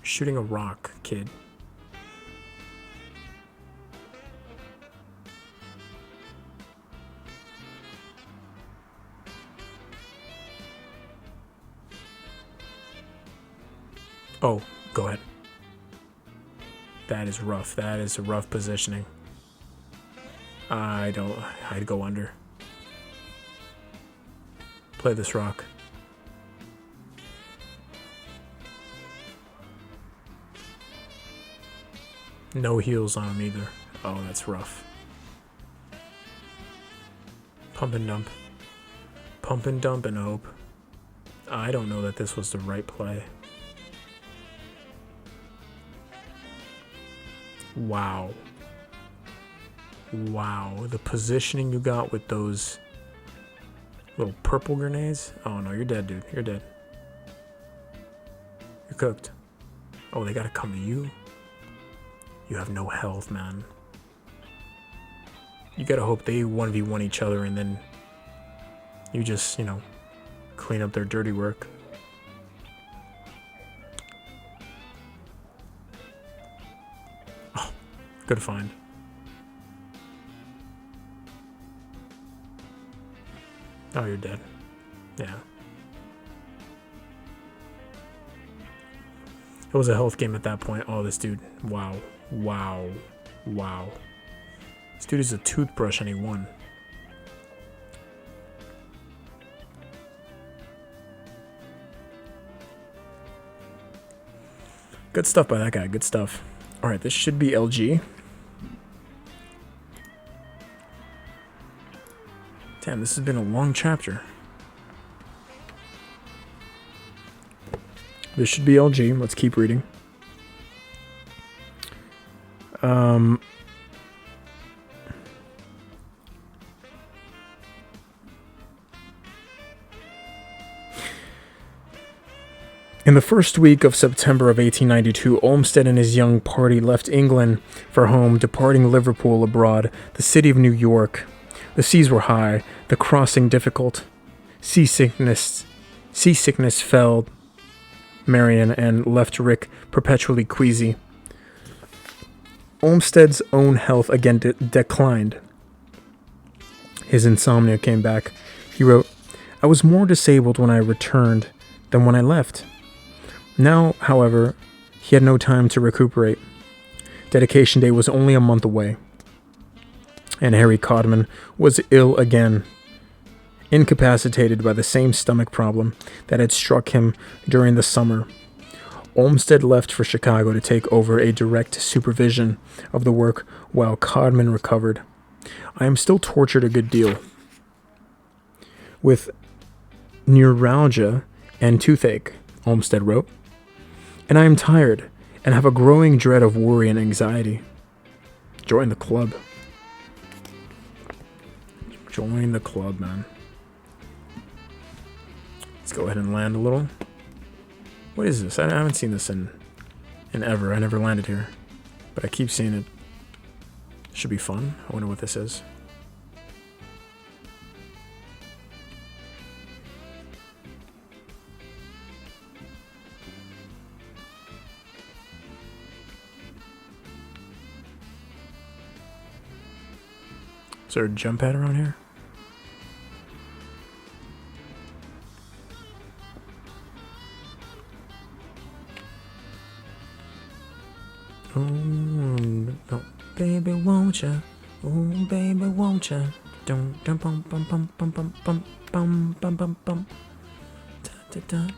Shooting a rock, kid. Oh, go ahead. That is rough. That is a rough positioning. I'd go under. Play this rock. No heals on him either. Oh, that's rough. Pump and dump. Pump and dump and hope. I don't know that this was the right play. Wow. Wow. The positioning you got with those little purple grenades. Oh no, you're dead, dude. You're dead. You're cooked. Oh, they gotta come to you? You have no health, man. You gotta hope they 1v1 each other and then you just, you know, clean up their dirty work. Oh, good find. Oh, you're dead. Yeah. It was a health game at that point. Oh, this dude. Wow. Wow. Wow. This dude is a toothbrush and he won. Good stuff by that guy. Good stuff. Alright, this should be LG. Damn, this has been a long chapter. This should be LG. Let's keep reading. In the first week of September of 1892, Olmsted and his young party left England for home, departing Liverpool abroad, the city of New York. The seas were high, the crossing difficult. Seasickness felled Marion and left Rick perpetually queasy. Olmsted's own health again declined. His insomnia came back. He wrote, "I was more disabled when I returned than when I left." Now, however, he had no time to recuperate. Dedication Day was only a month away, and Harry Codman was ill again, incapacitated by the same stomach problem that had struck him during the summer. Olmsted left for Chicago to take over a direct supervision of the work while Codman recovered. "I am still tortured a good deal with neuralgia and toothache," Olmsted wrote, "and I am tired and have a growing dread of worry and anxiety." Join the club. Join the club, man. Let's go ahead and land a little. What is this? I haven't seen this in ever. I never landed here, but I keep seeing it. Should be fun. I wonder what this is. Is there a jump pad around here? Oh, baby, won't ya? Oh, baby, won't ya? Dum dum bum bum bum bum bum bum bum bum bum bum. Da da da.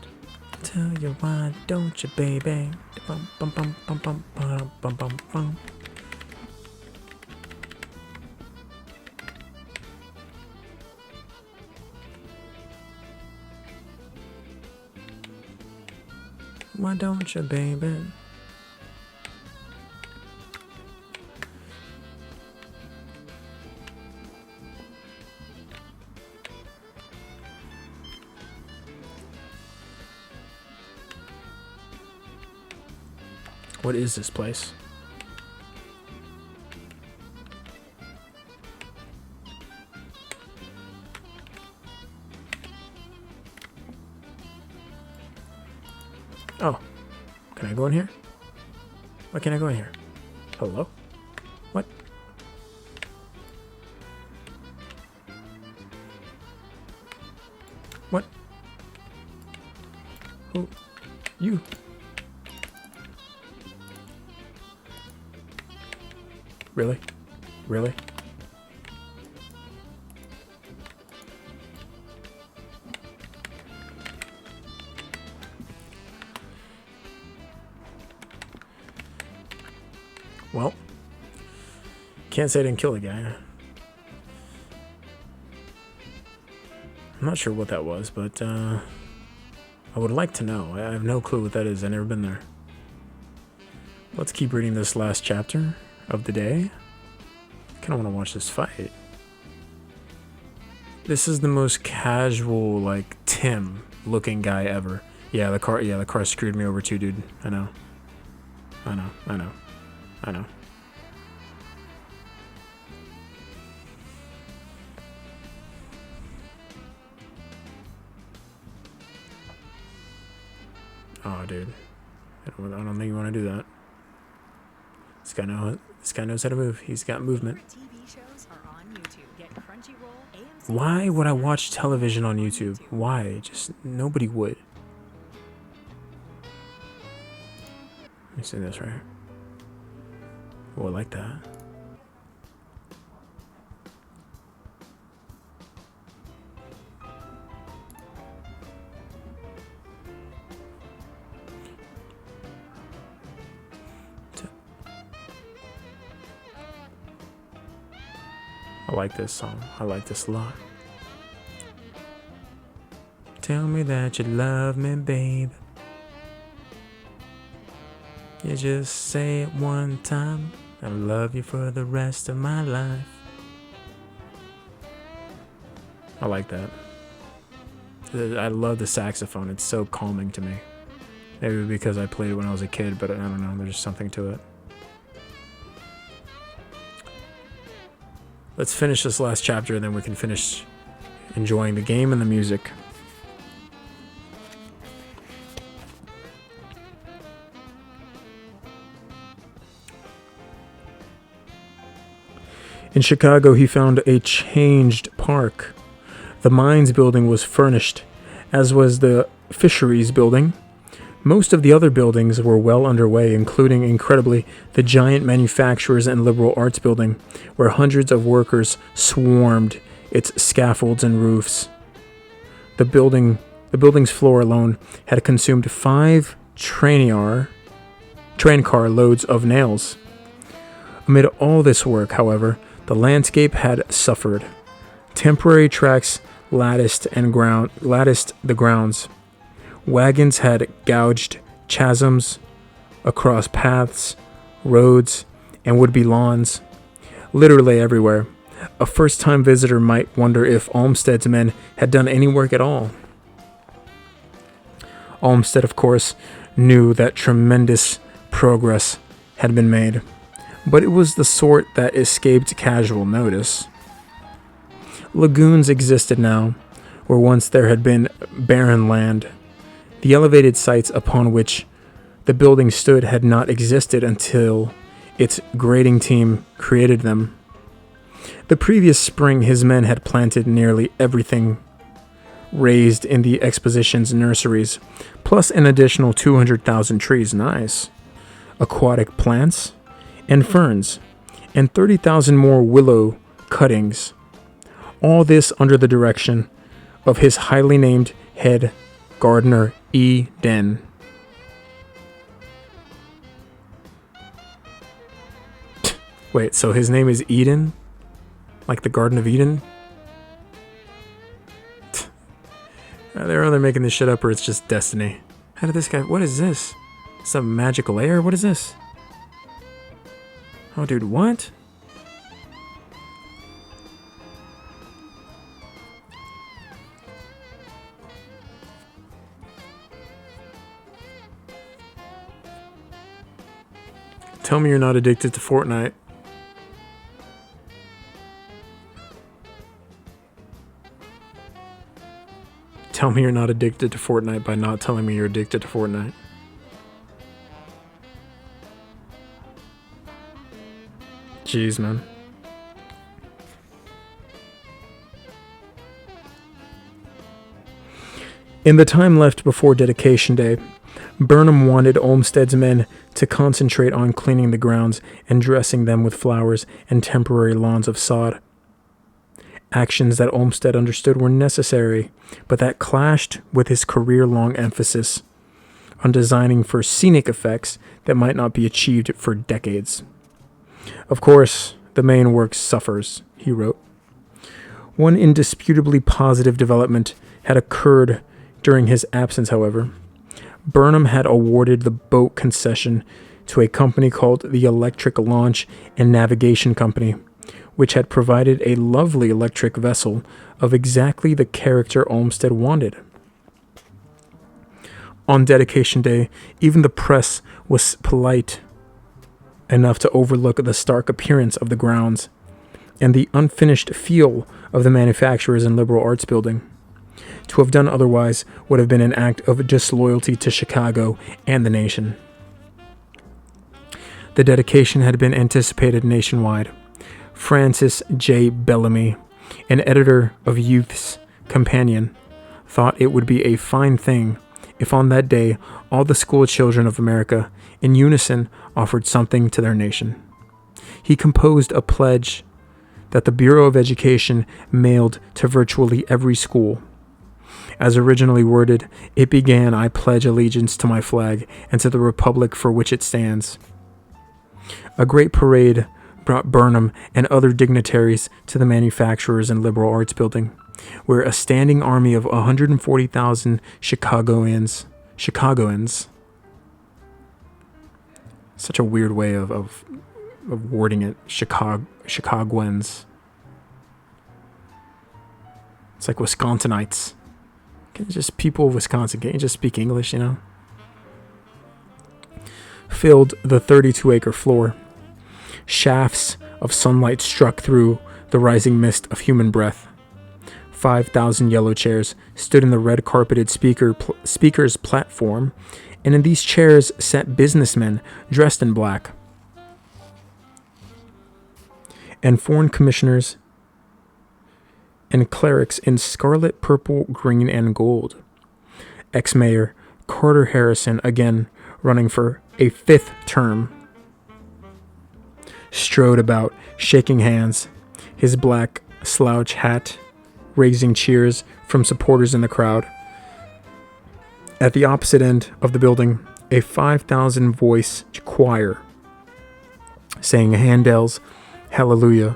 Tell you why, don't you, baby? Bum bum bum bum bum bum bum bum bum. Why don't you, baby? What is this place? Oh, can I go in here? Why can't I go in here? Hello? What? What? Who? You? Really? Really? Well, can't say I didn't kill the guy. I'm not sure what that was, but I would like to know. I have no clue what that is. I've never been there. Let's keep reading this last chapter of the day. I kind of want to watch this fight. This is the most casual, like, Tim looking guy ever. Yeah, the car screwed me over too, dude. I know. I know. Oh, dude. I don't think you want to do that. This guy knows how to move. He's got movement. Why would I watch television on YouTube? Why? Just nobody would. Let me see this right here. Oh, I like that. I like this song. I like this a lot. Tell me that you love me, babe. You just say it one time. I love you for the rest of my life. I like that. I love the saxophone. It's so calming to me. Maybe because I played it when I was a kid, but I don't know. There's something to it. Let's finish this last chapter and then we can finish enjoying the game and the music. In Chicago, he found a changed park. The mines building was furnished, as was the fisheries building. Most of the other buildings were well underway, including, incredibly, the giant manufacturers and liberal arts building, where hundreds of workers swarmed its scaffolds and roofs. The building's floor alone had consumed 5 train car loads of nails. Amid all this work, however, the landscape had suffered. Temporary tracks latticed the grounds. Wagons had gouged chasms across paths, roads, and would-be lawns, literally everywhere. A first-time visitor might wonder if Olmsted's men had done any work at all. Olmsted, of course, knew that tremendous progress had been made, but it was the sort that escaped casual notice. Lagoons existed now, where once there had been barren land. The elevated sites upon which the building stood had not existed until its grading team created them. The previous spring, his men had planted nearly everything raised in the exposition's nurseries, plus an additional 200,000 trees, nice, aquatic plants, and ferns, and 30,000 more willow cuttings. All this under the direction of his highly named head gardener, E. Den. Wait, so his name is Eden? Like the Garden of Eden? They're either making this shit up or it's just destiny. How did this guy... What is this? Some magical air? What is this? Oh, dude, what? Tell me you're not addicted to Fortnite. Tell me you're not addicted to Fortnite by not telling me you're addicted to Fortnite. Jeez, man. In the time left before dedication day, Burnham wanted Olmsted's men to concentrate on cleaning the grounds and dressing them with flowers and temporary lawns of sod. Actions that Olmsted understood were necessary, but that clashed with his career-long emphasis on designing for scenic effects that might not be achieved for decades. Of course, the main work suffers, he wrote. One indisputably positive development had occurred during his absence, however. Burnham had awarded the boat concession to a company called the Electric Launch and Navigation Company, which had provided a lovely electric vessel of exactly the character Olmsted wanted. On dedication day, even the press was polite enough to overlook the stark appearance of the grounds and the unfinished feel of the manufacturers and liberal arts building. To have done otherwise would have been an act of disloyalty to Chicago and the nation. The dedication had been anticipated nationwide. Francis J. Bellamy, an editor of Youth's Companion, thought it would be a fine thing if on that day all the school children of America in unison offered something to their nation. He composed a pledge that the Bureau of Education mailed to virtually every school. As originally worded, it began, "I pledge allegiance to my flag and to the republic for which it stands." A great parade brought Burnham and other dignitaries to the manufacturers and liberal arts building, where a standing army of 140,000 Chicagoans, such a weird way of wording it, Chicagoans. It's like Wisconsinites. Just people of Wisconsin. Can't you just speak English, you know? Filled the 32-acre floor. Shafts of sunlight struck through the rising mist of human breath. 5,000 yellow chairs stood in the red carpeted speaker's platform, and in these chairs sat businessmen dressed in black, and foreign commissioners and clerics in scarlet, purple, green, and gold. Ex-mayor Carter Harrison, again running for a 5th term, strode about, shaking hands, his black slouch hat raising cheers from supporters in the crowd. At the opposite end of the building, a 5,000 voice choir sang Handel's Hallelujah,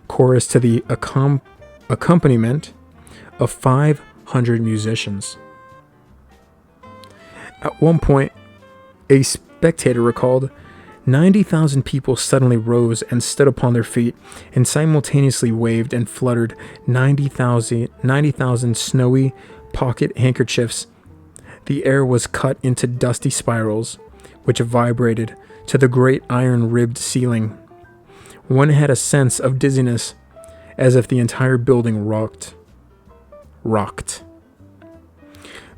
chorus to the accompaniment of 500 musicians. At one point, a spectator recalled, 90,000 people suddenly rose and stood upon their feet and simultaneously waved and fluttered 90,000 snowy pocket handkerchiefs. The air was cut into dusty spirals, which vibrated to the great iron-ribbed ceiling. One had a sense of dizziness, as if the entire building rocked.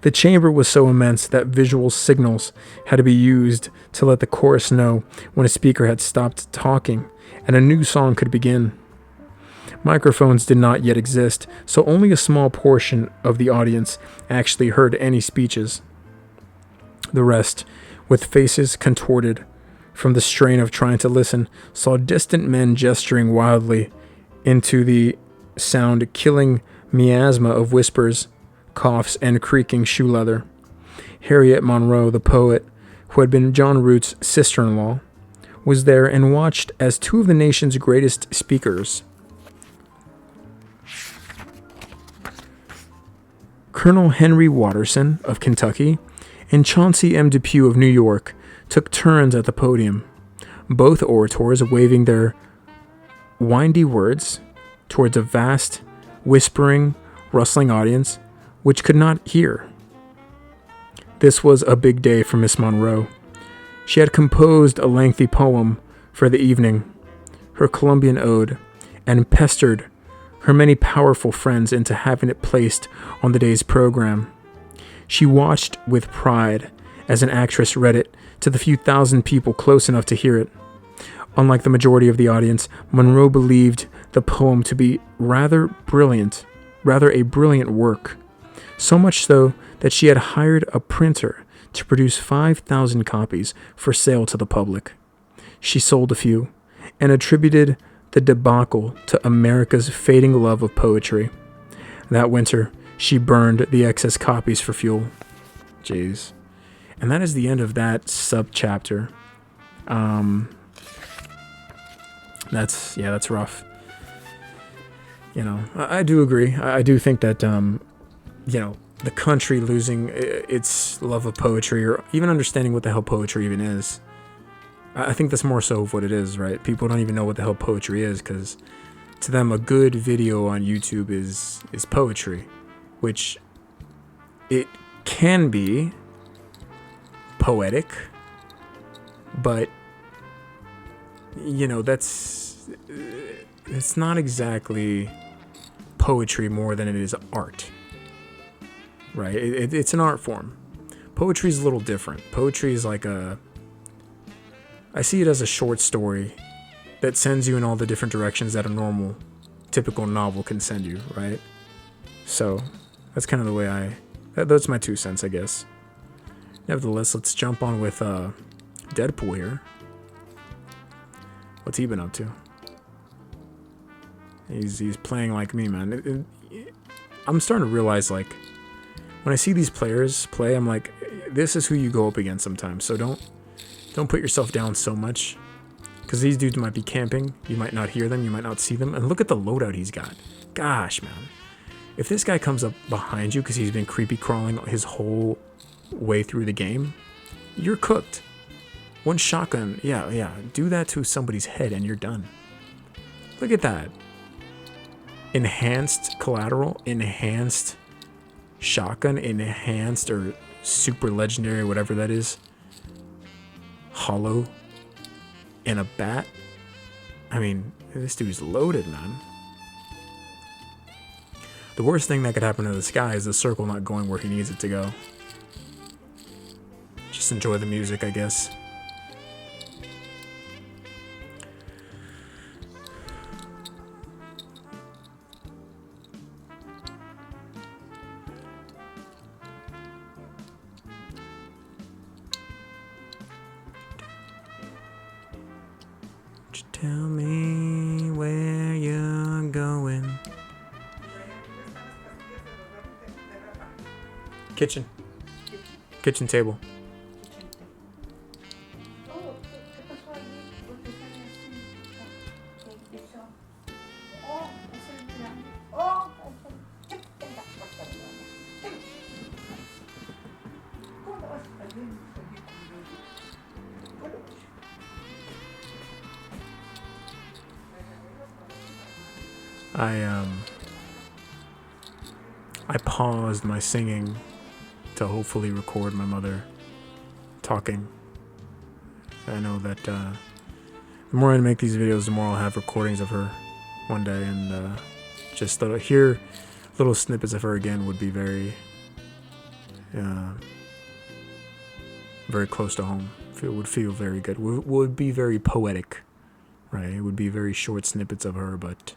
The chamber was so immense that visual signals had to be used to let the chorus know when a speaker had stopped talking and a new song could begin. Microphones did not yet exist, so only a small portion of the audience actually heard any speeches. The rest, with faces contorted from the strain of trying to listen, saw distant men gesturing wildly into the sound, killing miasma of whispers, coughs, and creaking shoe leather. Harriet Monroe, the poet, who had been John Root's sister-in-law, was there and watched as two of the nation's greatest speakers, Colonel Henry Watterson of Kentucky and Chauncey M. Depew of New York, took turns at the podium, both orators waving their windy words towards a vast, whispering, rustling audience which could not hear. This was a big day for Miss Monroe. She had composed a lengthy poem for the evening, her Columbian ode, and pestered her many powerful friends into having it placed on the day's program. She watched with pride as an actress read it to the few thousand people close enough to hear it. Unlike the majority of the audience, Monroe believed the poem to be rather a brilliant work, so much so that she had hired a printer to produce 5,000 copies for sale to the public. She sold a few and attributed the debacle to America's fading love of poetry. That winter, she burned the excess copies for fuel. Jeez. And that is the end of that sub-chapter. That's rough. You know, I do agree. I do think that, the country losing its love of poetry, or even understanding what the hell poetry even is. I think that's more so of what it is, right? People don't even know what the hell poetry is, because to them a good video on YouTube is poetry, which it can be poetic, but it's not exactly poetry more than it is art, right? It's an art form. Poetry is a little different. Poetry is like I see it as a short story that sends you in all the different directions that a normal, typical novel can send you, right? So that's kind of the way that's my 2 cents, I guess. Nevertheless, let's jump on with Deadpool here. What's he been up to? He's playing like me, man. I'm starting to realize, like, when I see these players play, I'm like, this is who you go up against sometimes. So don't put yourself down so much, because these dudes might be camping. You might not hear them. You might not see them. And look at the loadout he's got. Gosh, man. If this guy comes up behind you because he's been creepy crawling his whole way through the game, you're cooked. One shotgun, yeah, do that to somebody's head and you're done. Look at that. Enhanced collateral, enhanced shotgun, enhanced or super legendary, whatever that is. Hollow and a bat. I mean, this dude's loaded, man. The worst thing that could happen to the sky is the circle not going where he needs it to go. Just enjoy the music, I guess. Just tell me where you're going. Kitchen. Kitchen table. Oh, ¿qué pasó ahí? ¿Por qué sale así? ¿Qué hizo? Oh, es el plan. Oh, es el... Tenga, perdona. ¿Cómo vas a estar bien? I paused my singing to hopefully record my mother talking. I know that the more I make these videos, the more I'll have recordings of her one day, and just hear little snippets of her again would be very, very close to home. It would feel very good. Would be very poetic, right? It would be very short snippets of her, but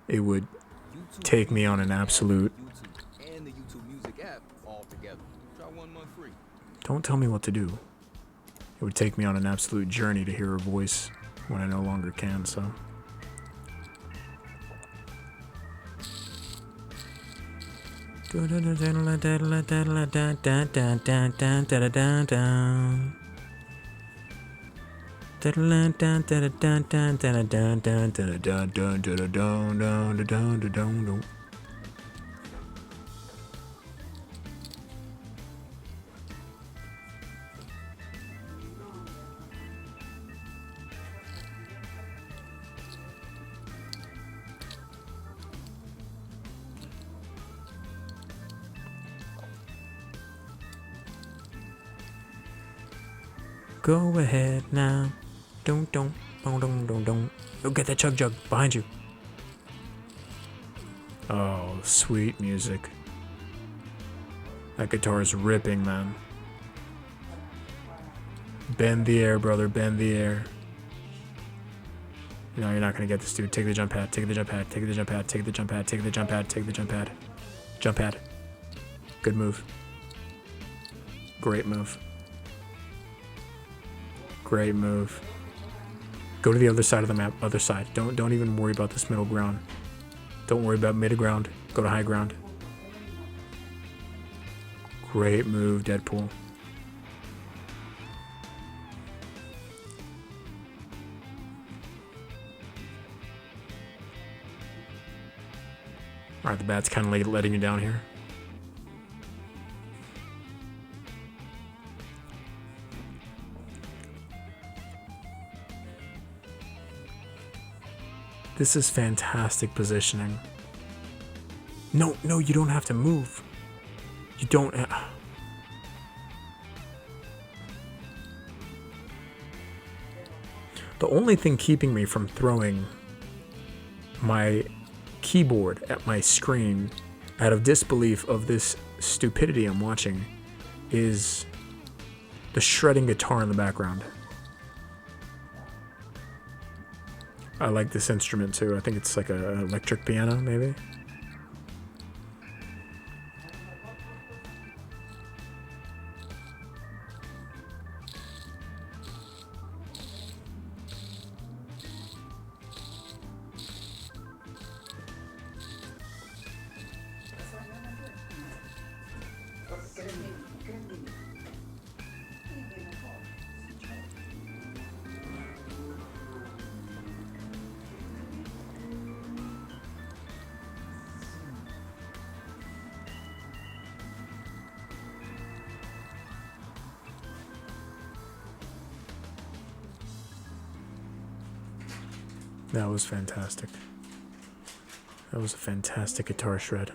it would take me on an absolute. YouTube and the YouTube Music app all together. Try 1 month free. Don't tell me what to do. It would take me on an absolute journey to hear her voice when I no longer can, so. Go ahead now. Don't. Don't. Go get that chug jug behind you. Oh, sweet music. That guitar is ripping, man. Bend the air, brother. Bend the air. No, you're not gonna get this, dude. Take the jump pad. Take the jump pad. Take the jump pad. Take the jump pad. Take the jump pad. Take the jump pad. Jump pad. Good move. Great move. Great move. Go to the other side of the map. Other side. Don't even worry about this middle ground. Don't worry about middle ground. Go to high ground. Great move, Deadpool. Alright, the bat's kind of letting you down here. This is fantastic positioning. No, you don't have to move. You don't. The only thing keeping me from throwing my keyboard at my screen out of disbelief of this stupidity I'm watching is the shredding guitar in the background. I like this instrument too. I think it's like an electric piano, maybe. That was fantastic. That was a fantastic guitar shred.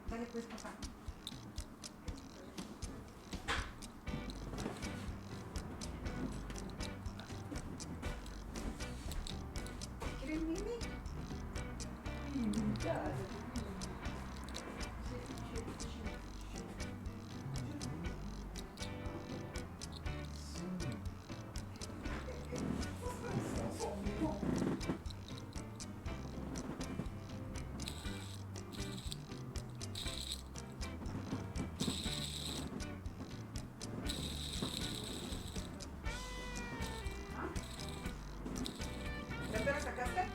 Dale pues, papá. ¿Ya te la sacaste?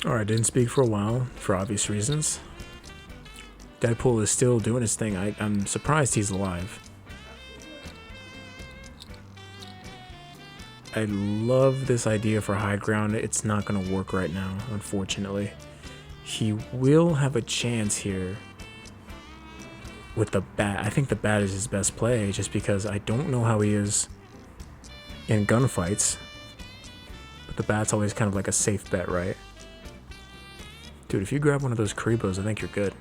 Alright, didn't speak for a while, for obvious reasons. Deadpool is still doing his thing. I'm surprised he's alive. I love this idea for high ground. It's not going to work right now, unfortunately. He will have a chance here with the bat. I think the bat is his best play, just because I don't know how he is in gunfights. But the bat's always kind of like a safe bet, right? Dude, if you grab one of those creepos, I think you're good.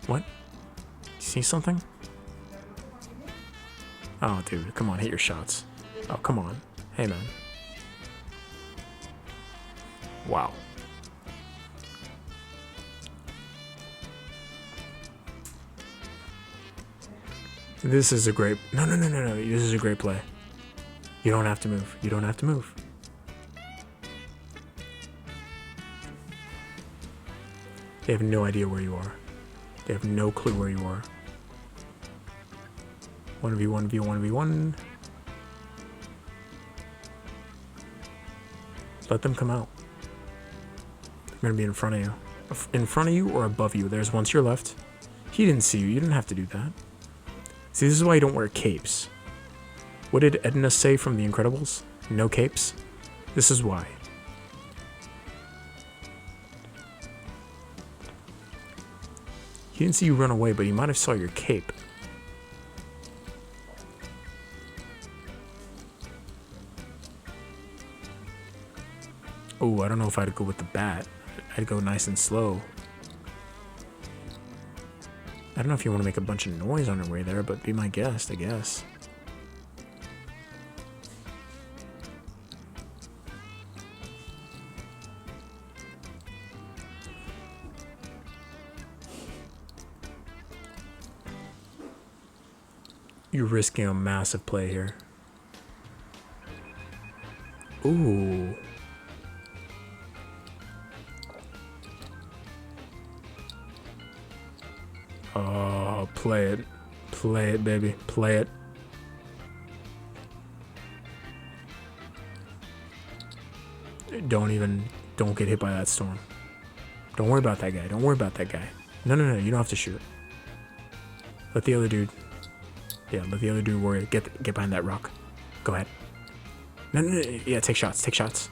What? You see something? Oh, dude, come on, hit your shots. Oh, come on. Hey, man. Wow. This is a great... No. This is a great play. You don't have to move. You don't have to move. They have no idea where you are. They have no clue where you are. 1v1v1v1. Let them come out. They're gonna be in front of you. In front of you or above you. There's one to your left. He didn't see you. You didn't have to do that. See, this is why you don't wear capes. What did Edna say from The Incredibles? No capes? This is why. He didn't see you run away, but he might have saw your cape. Oh, I don't know if I'd go with the bat. I'd go nice and slow. I don't know if you want to make a bunch of noise on your way there, but be my guest, I guess. You're risking a massive play here. Ooh. Oh, play it. Play it, baby. Play it. Don't get hit by that storm. Don't worry about that guy. Don't worry about that guy. No, you don't have to shoot. Let the other dude. Yeah, let the other dude worry. Get behind that rock. Go ahead. No. Yeah, take shots. Take shots.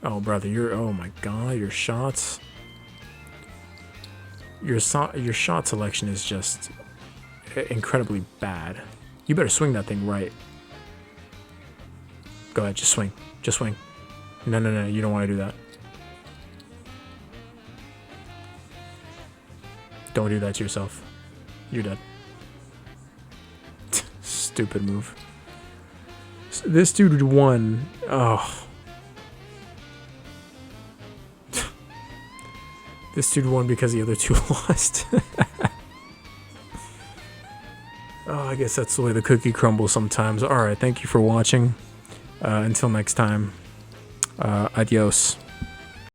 Oh, brother, oh my god, your shots. Your shot selection is just incredibly bad. You better swing that thing right. Go ahead, just swing. Just swing. No, you don't want to do that. Don't do that to yourself. You're dead. Stupid move. This dude won. Oh. This dude won because the other two lost. Oh, I guess that's the way the cookie crumbles sometimes. Alright, thank you for watching. Until next time. Adios.